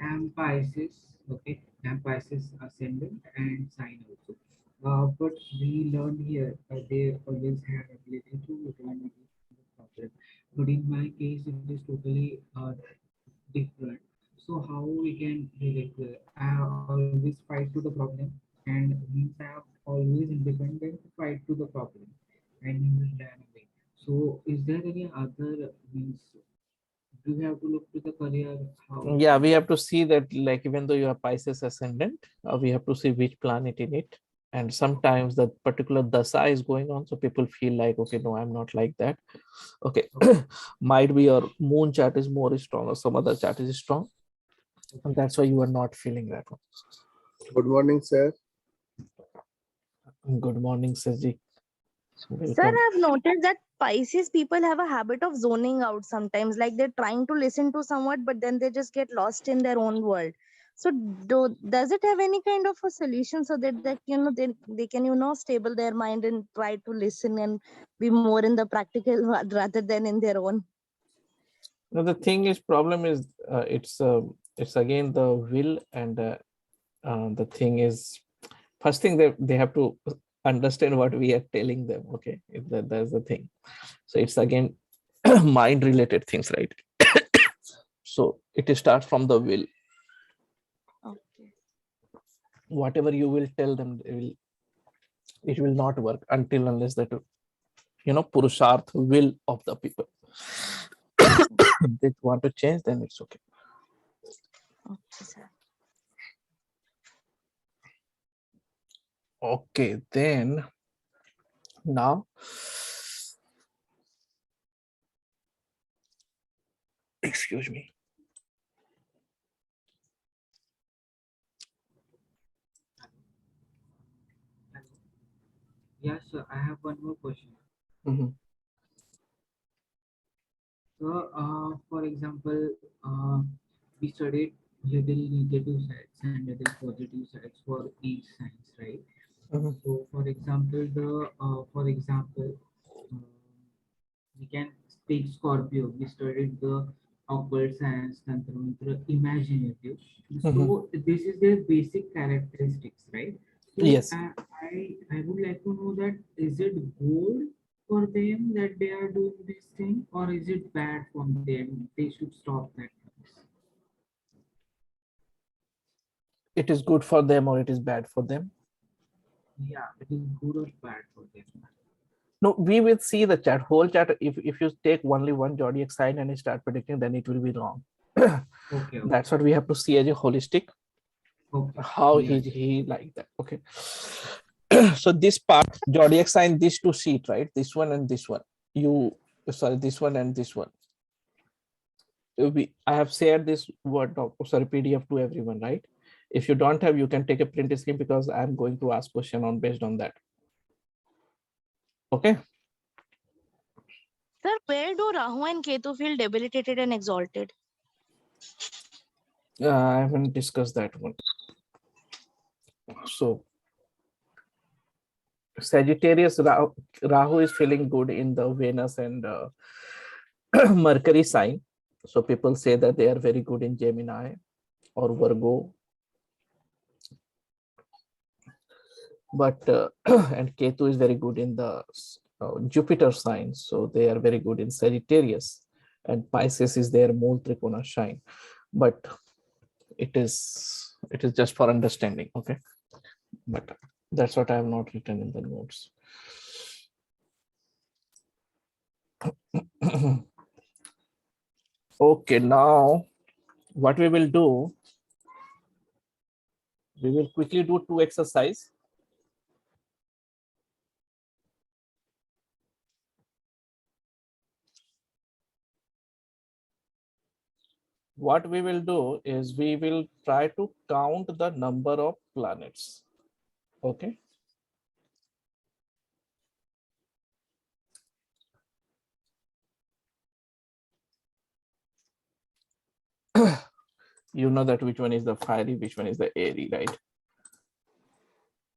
I'm Pisces, okay? I'm Pisces ascendant and sign also. But we learned here they always have ability to remedy the problem. But in my case, it is totally different. So how we can relate to it? I always fight to the problem, and means I have always independent to fight to the problem, and you will run away. So is there any other means? Do you have to look to the career? How? Yeah, we have to see that, like, even though you are Pisces ascendant, we have to see which planet in it. And sometimes that particular dasa is going on, so people feel like, okay, no, I'm not like that. Okay, might be your moon chart is more strong, or some other chart is strong, and that's why you are not feeling that one. Good morning, sir. Good morning, Sajji. So Sir, welcome. I've noticed that Pisces people have a habit of zoning out sometimes. Like they're trying to listen to someone, but then they just get lost in their own world. So does it have any kind of a solution so that they can stable their mind and try to listen and be more in the practical rather than in their own? Now the thing is, problem is it's again the will, and the thing is, first thing they have to understand what we are telling them. Okay, that's the thing. So it's again mind related things, right? So it starts from the will. Okay. Whatever you will tell them, it will not work until unless that purusharth will of the people. If they want to change, then it's okay. Okay, sir. Okay, then now excuse me. Yes, sir. I have one more question. Mhm. So, for example, we studied little negative sides and little positive sides for each science, right? Mhm. So, for example, um, we can take Scorpio. We studied the occult science, Tantra Mantra, imaginative. Mhm. So, this is their basic characteristics, right? So, Yes, I would like to know that is it good for them that they are doing this thing, or is it bad for them? They should stop that. it is good for them or it is bad for them. Yeah, it is good or bad for them. No, we will see the chart, whole chart. If you take only one zodiac sign and start predicting, then it will be wrong. Okay, okay, That's what we have to see as a holistic, okay. how Yes. he like that. Okay. So this part, zodiac sign, these two sheet, right? This one and this one. This one and this one. I have shared this PDF to everyone, right? If you don't have, you can take a print screen because I'm going to ask question on based on that. Okay. Sir, where do Rahu and Ketu feel debilitated and exalted? I haven't discussed that one. So Sagittarius, Rahu is feeling good in the Venus and Mercury sign. So people say that they are very good in Gemini or Virgo. But and Ketu is very good in the Jupiter sign. So they are very good in Sagittarius, and Pisces is their Mool Trikona shine. But it is just for understanding. Okay. But that's what I have not written in the notes. Okay, now what we will do, we will quickly do two exercise. What we will do is we will try to count the number of planets. Okay. You know that which one is the fiery, which one is the airy, right?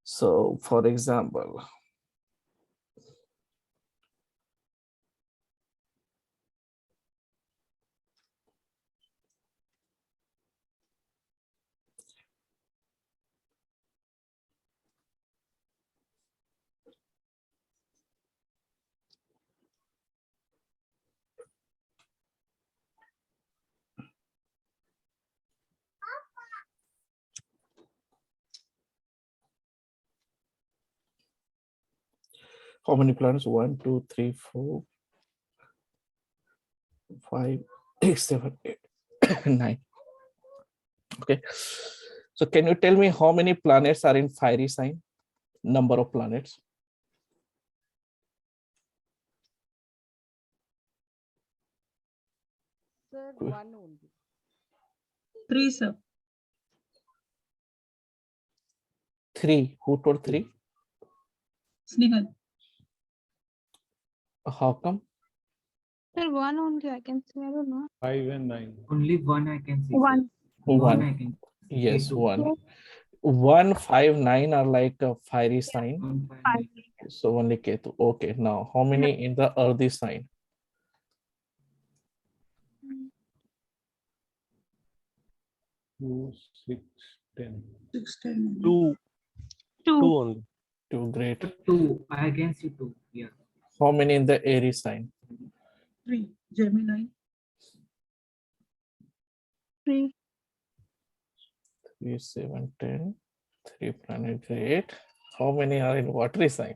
So for example, how many planets? 1, 2, 3, 4, 5, 6, 7, 8, 9. Okay. So can you tell me how many planets are in fiery sign? Number of planets. Sir, one only. 3, sir. 3. Who told 3? Snehal. How come? Sir, one only I can see. I don't know. 5 and 9. Only one I can see. One. Sir. One I One. can. Yes, Ketu. one. 1, 5, 9 are like a fiery sign. 1, 5, Five. 9. So only Ketu. Okay, now how many in the earthy sign? 2, 6, 10. 16. Two Two. only. 2, great. 2. I can see 2. Yeah. How many in the Aries sign? 3. Gemini. Three. 3, 7, 10. 3 planet, great. How many are in watery sign?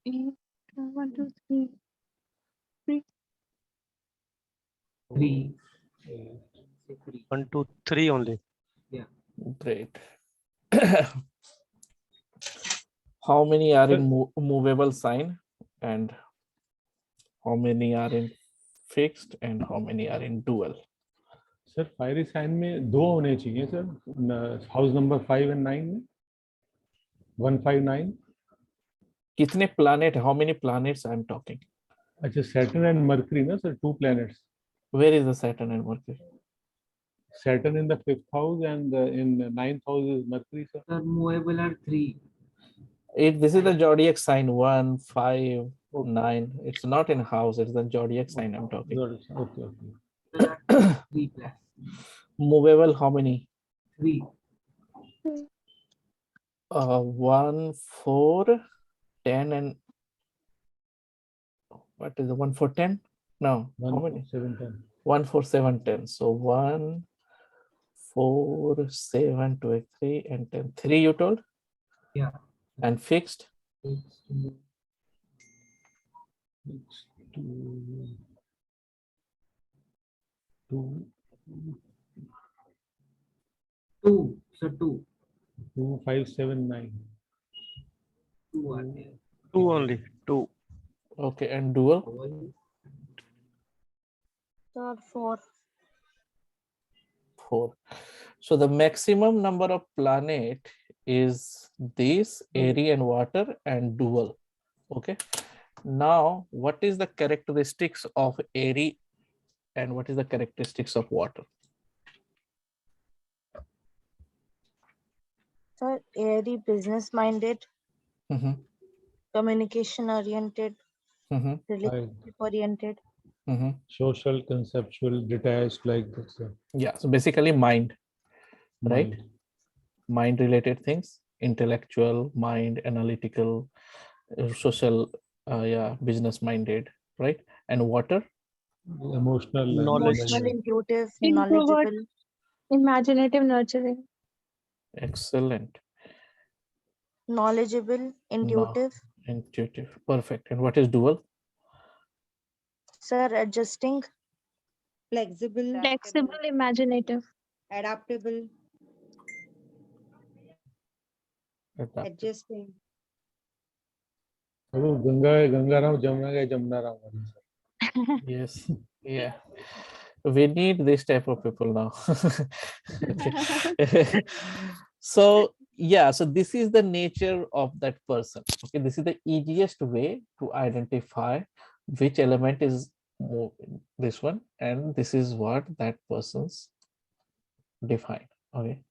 8. 1, 2, 3. 3. 3. 1, 2, 3 only. Great. How many are in movable sign and how many are in fixed and how many are in dual? Sir fiery sign में 2 होने चाहिए sir house number 5 and 9 में 159. कितने planet? How many planets I am talking? अच्छा Saturn and Mercury ना sir 2 planets. Where is the Saturn and Mercury? Saturn in the 5th house and in the 9th house is Mercury sir. Sir, movable are 3. This is the zodiac sign 1, 5, 9. It's not in house, it's the zodiac sign I'm talking. Okay. There are 3 plus. Movable, how many? 3. 1, 4, 10 and what is the 1, 4, 10? No, how 1, many? 7, 10. 1, 4, 7, 10. So 1, 4, 7, 2, 3 and 10. 3 you told? Yeah. And fixed? 6, 2. So 2. 2, 5, 7, 9. 2 are there. 2 only. 2. Okay, and dual? Sir, 4. 4. So the maximum number of planet is this, airy and water and dual. Okay. Now, what is the characteristics of airy and what is the characteristics of water? Sir, airy, business minded, Mhm, communication oriented, mhm, relationship oriented. mhm. Social, conceptual, detached like this. Yeah, so basically mind, right? Mind related things, intellectual, mind, analytical, social, yeah, business minded, right? And water? Emotional, Knowledge. Emotional, intuitive, Introvert. knowledgeable. Imaginative, nurturing. Excellent. Knowledgeable, intuitive. Intuitive, perfect. And what is dual? Sir, adjusting, Flexible, Flexible, imaginative. adaptable, Adaptive. adjusting. Ganga Rao, Jamna Rao. Yes, yeah. We need this type of people now. Okay. So yeah, so this is the nature of that person. Okay, this is the easiest way to identify which element is more this one, and this is what that person's defined. Okay,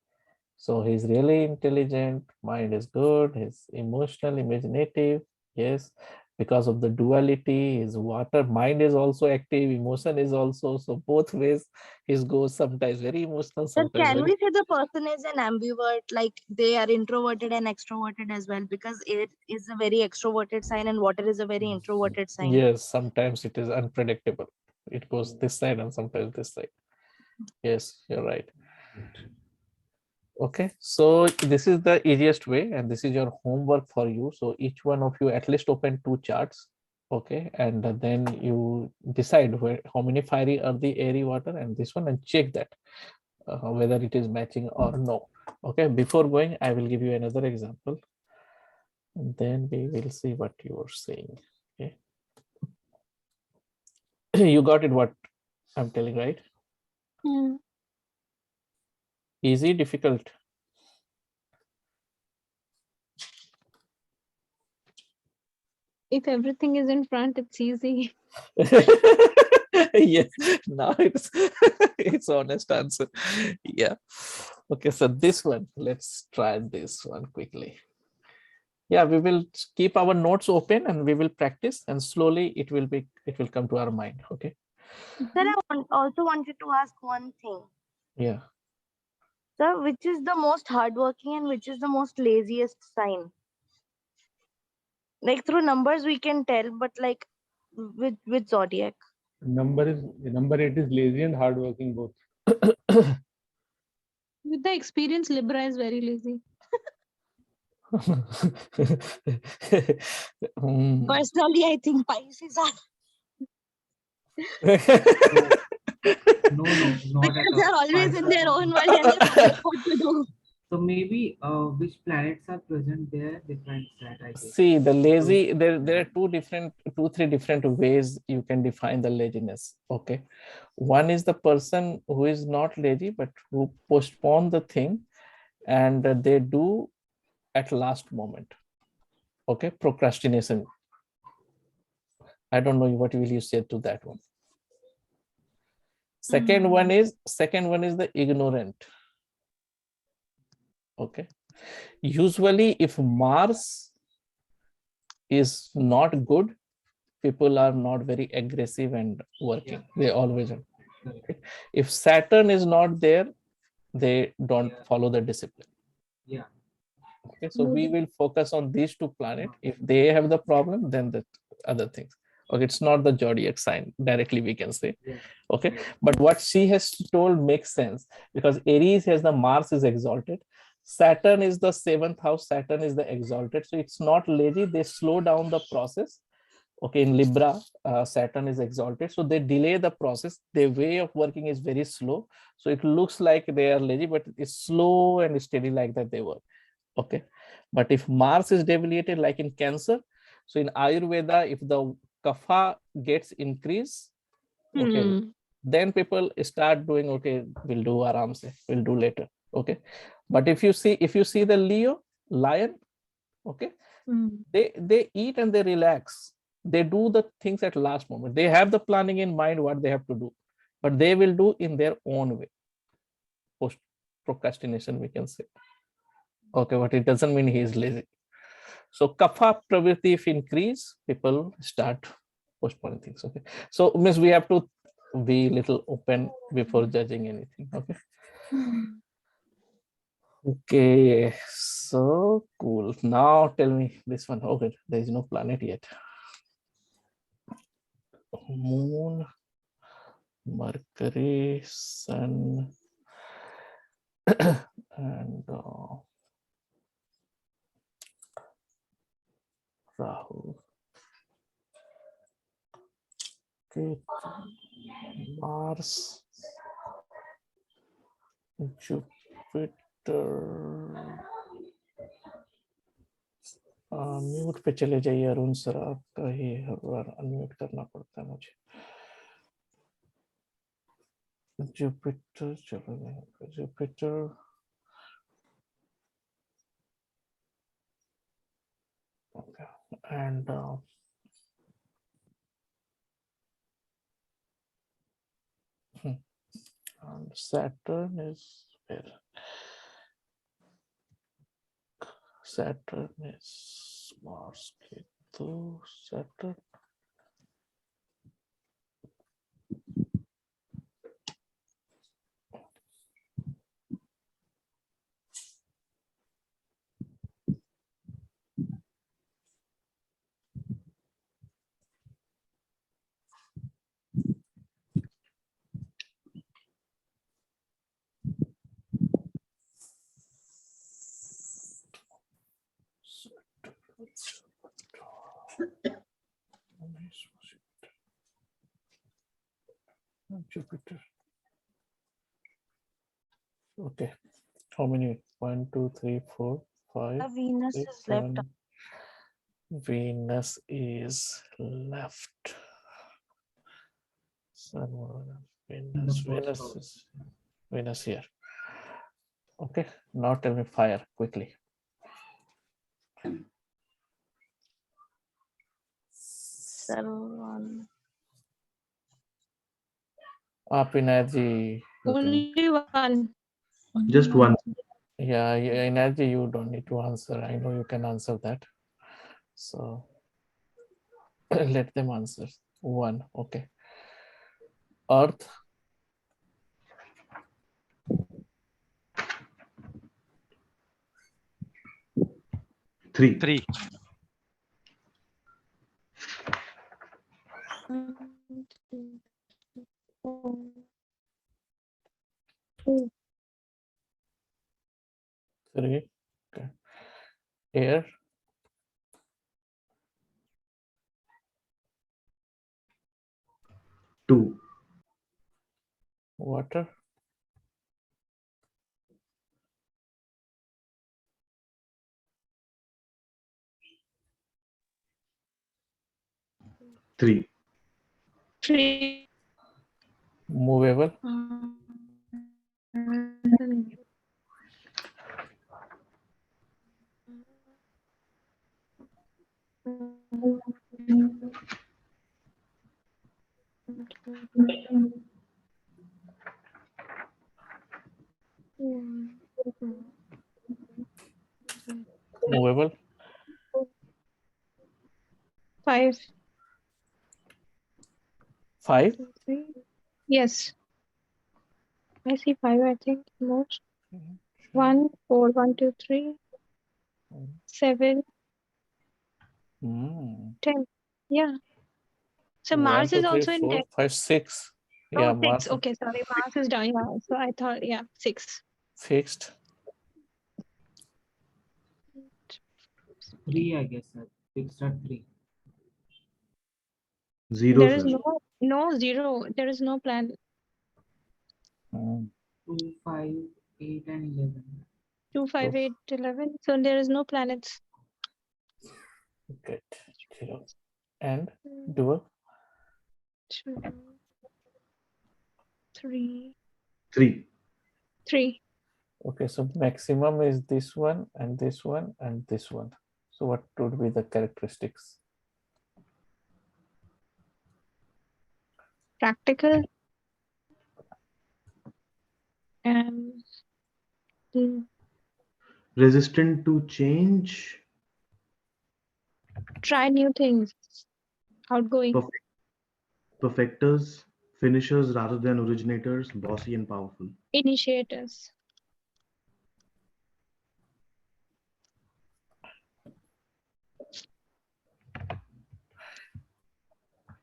so he's really intelligent, mind is good, he's emotional, imaginative. Yes, because of the duality, his water mind is also active, emotion is also, so both ways his goes sometimes very emotional, Sir, sometimes can very, we say the person is an ambivert, like they are introverted and extroverted as well? Because it is a very extroverted sign and water is a very introverted sign. yes, sometimes it is unpredictable. It goes this side and sometimes this side. Yes, you're right. Okay, so this is the easiest way and this is your homework for you. So each one of you at least open 2 charts. Okay, and then you decide how many fiery, earthy, airy, water and this one, and check that whether it is matching or no. Okay, before going, I will give you another example and then we will see what you are saying. Okay, you got it, what I'm telling, right? Hmm. Easy, difficult? If everything is in front, it's easy. Yes, now it's honest answer. Yeah. Okay, so this one, let's try this one quickly. Yeah, we will keep our notes open and we will practice, and slowly it will come to our mind. Okay. Sir, also wanted to ask one thing. Yeah. Sir, which is the most hardworking and which is the most laziest sign? Like through numbers we can tell, but like with zodiac. Number 8 is lazy and hardworking both. With the experience, Libra is very lazy. Personally, I think Pisces are. No, not at Because they're all. always in Pisces their are own not. world and they forget what to do. So maybe which planets are present there defines that, I guess. See, the So, lazy, there are three different ways you can define the laziness. Okay. One is the person who is not lazy, but who postpone the thing and they do at last moment. Okay. Procrastination. I don't know what will you say to that one. Second one is the ignorant. Okay. Usually if Mars is not good, people are not very aggressive and working. They always are. Okay. If Saturn is not there, they don't follow the discipline. yeah. Okay, so we will focus on these two planets. If they have the problem, then the other things. Okay, it's not the zodiac sign directly, we can say. Yeah. Okay, but what she has told makes sense, because Aries has the Mars is exalted, Saturn is the 7th house, Saturn is the exalted, so it's not lazy, they slow down the process. Okay, in Libra, Saturn is exalted, so they delay the process. Their way of working is very slow, so it looks like they are lazy, but it's slow and steady like that they work. Okay, but if Mars is debilitated like in Cancer, so in Ayurveda, if the kapha gets increased, okay, then people start doing, okay, we'll do aram se, we'll do later. Okay, but if you see the Leo lion, okay, they eat and they relax, they do the things at last moment, they have the planning in mind what they have to do, but they will do in their own way. Post procrastination, we can say. Okay, but it doesn't mean he is lazy. So kapha pravritti if increase, people start postponing things. Okay, so means we have to be little open before judging anything. Okay. Okay, so cool. Now tell me this one. Okay, there is no planet yet. Moon, Mercury, Sun, and Rahu. Okay, Mars, Jupiter. Mute पे चले जाइए Arun sir, आपका ही हर बार unmute करना पड़ता है मुझे. Jupiter, चलो Jupiter, okay, and Saturn is where? Saturn is Mars, Ketu, Saturn. Jupiter. Okay, how many? 1, 2, 3, 4, 5. Venus 6, is left. 7. Venus is left. Sun, Venus here. Okay, now tell me fire quickly. answer one. Up energy. You can, Only one. Just one. yeah, energy. You don't need to answer. I know you can answer that. So let them answer. One. Okay. Earth. Three. 3. Three. Okay. Air. Two. Water. Three. Three. Movable. Movable. 5. Five. 2, 3. Yes. I see 5, I think, most. 1, 4, 1, 2, 3, 7, Mm. 10. Yeah. So 1, Mars 2, is 3, also in 10. 4, 5, 6. Oh, Yeah, 6. Mars Okay, sorry. Mars is down. Yeah. So I thought, yeah, 6. fixed. 3, I guess, sir. Fixed at 3. Zero, There is sir. no 0. There is no plan. 2, 5, 8, and 11. 2, 5, 8, 11. So there is no planets. Good. 0. And dual. 2, 3, Three. 3. Okay, so maximum is this one and this one and this one. So what would be the characteristics? Practical. And Resistant to change. try new things. Outgoing. Perfecters. Finishers rather than originators. Bossy and powerful. Initiators.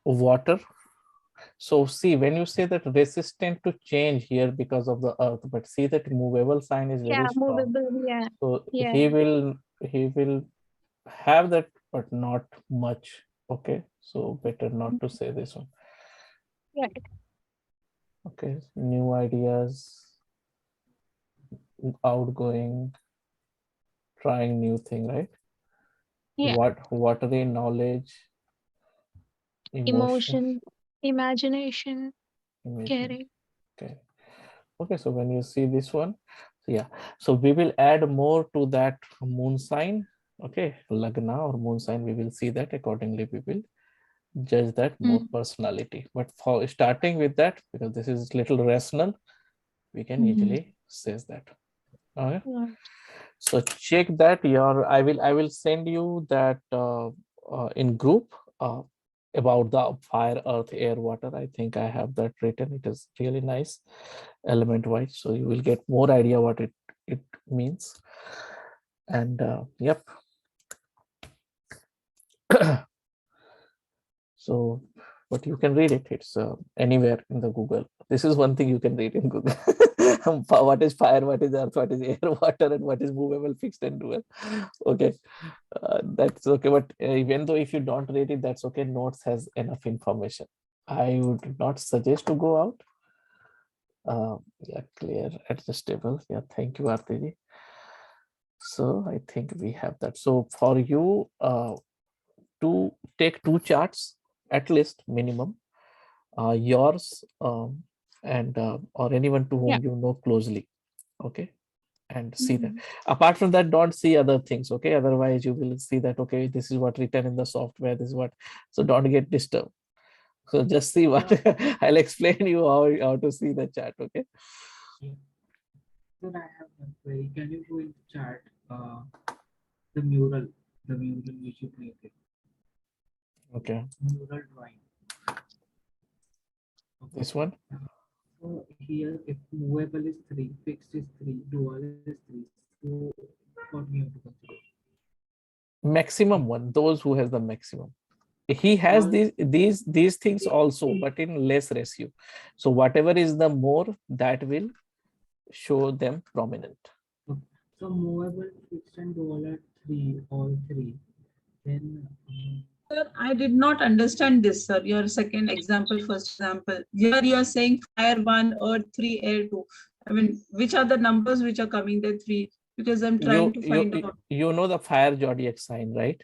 Water. So see, when you say that resistant to change here because of the earth, but see that movable sign is very Yeah, strong. movable. Yeah. So Yeah. he will have that, but not much. Okay, so better not to say this one. Right. Okay, new ideas, outgoing, trying new thing, right? Yeah. Watery knowledge, Emotion, imagination, imagine. caring. Okay. Okay, so when you see this one, so yeah, so we will add more to that moon sign. Okay, lagna or moon sign, we will see that accordingly. We will judge that more personality. But for starting with that, because this is little rational, we can easily say that. Okay. Right. So check that I will send you that in group about the fire, earth, air, water. I think I have that written. It is really nice element wise. So you will get more idea what it means. And yep. So, but you can read it. It's anywhere in the Google. This is one thing you can read in Google. What is fire, what is earth, what is air, water, and what is movable, fixed, and dual. Okay, that's okay. But even though if you don't read it, that's okay. Notes has enough information. I would not suggest to go out. Yeah, clear, adjustable. Yeah, thank you, Artiji. So I think we have that. So for you to take 2 charts at least minimum, yours and or anyone to whom you know closely, okay, and see that. Apart from that, don't see other things, okay? Otherwise you will see that, okay, this is what written in the software, this is what, so don't get disturbed. So just see what I'll explain you how to see the chart, okay? Sir, I have one query. Can you go into chart the mural which you created? Okay, Mural drawing. Okay. this one. So here, if movable is 3, fixed is 3, dual is 3. So what we have to consider? Maximum one, those who has the maximum. He has these things also, but in less ratio. So whatever is the more, that will show them prominent. So movable, fixed, and dual are 3, all 3. Then Sir, I did not understand this, sir. Your second example, first example. Here you are saying fire 1, earth 3, air 2. I mean, which are the numbers which are coming there 3? Because I'm trying to find out. You know the fire zodiac sign, right?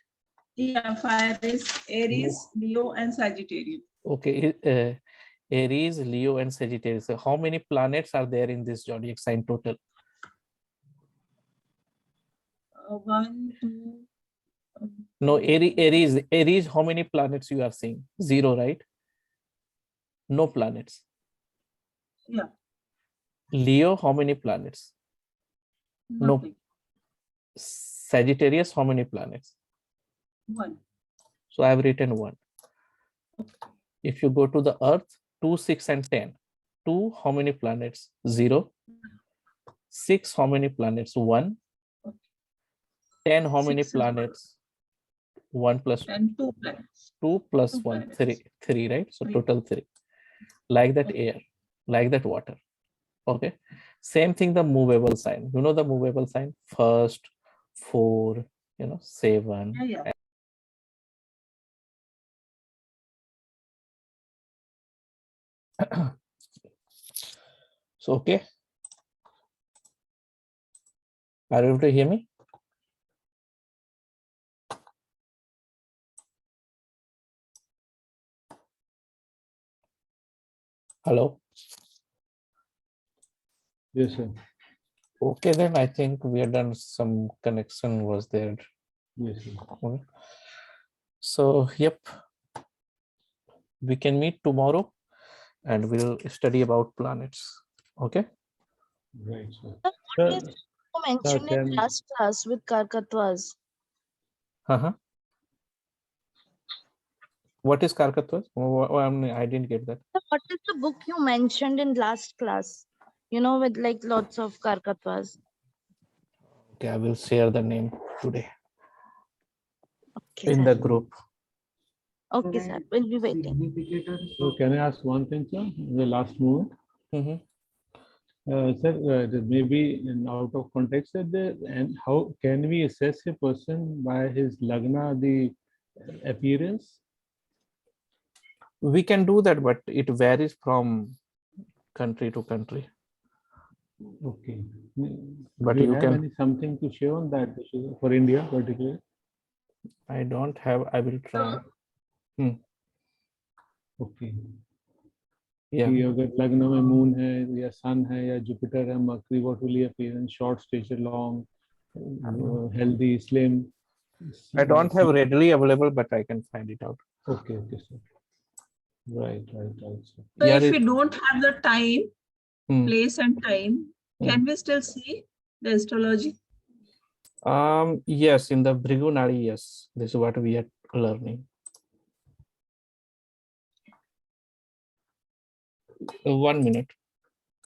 Yeah, fire is Aries, Leo, and Sagittarius. Okay, Aries, Leo, and Sagittarius. So how many planets are there in this zodiac sign total? 1, 2. No, Aries, how many planets you are seeing? 0, right? No planets. Yeah. Leo, how many planets? Nothing. No. Sagittarius, how many planets? 1. So I have written 1. If you go to the Earth, 2, 6, and 10. 2, how many planets? 0. 6, how many planets? 1. 10, how many planets? 1 plus 1. 2 planets. 2 plus 1, planets. 3, right? So total 3. Like that air, like that water. Okay. Same thing, the movable sign. You know the movable sign? First, 4, 7. Yeah. So, okay. Are you able to hear me? Hello? Yes, sir. Okay, then I think we are done. Some connection was there. Yes, sir. Okay. So, yep. We can meet tomorrow and we'll study about planets. Okay? Right, sir. What is you mentioned in last class with Karkatwas? What is Karkatwas? I didn't get that. What is the book you mentioned in last class? With like lots of Karkatwas. Okay, I will share the name today. Okay, in sir. the group. Okay, sir. We'll be waiting. So can I ask one thing, sir? The last moment. Sir, this may be out of context, and how can we assess a person by his lagna, the appearance? We can do that, but it varies from country to country. Okay. But do you you have can something to share on that for India particularly? I don't have. I will try. Okay. Yeah. कि अगर लग्न में moon है या सन है या Jupiter है mercury, what will he appear in? Short stature, long, healthy, slim? I don't have readily available, but I can find it out. Okay, okay, sir. Right. So if we don't have the time, place and time, can we still see the astrology? Yes, in the Bhrigu Nadi, yes. This is what we are learning. 1 minute.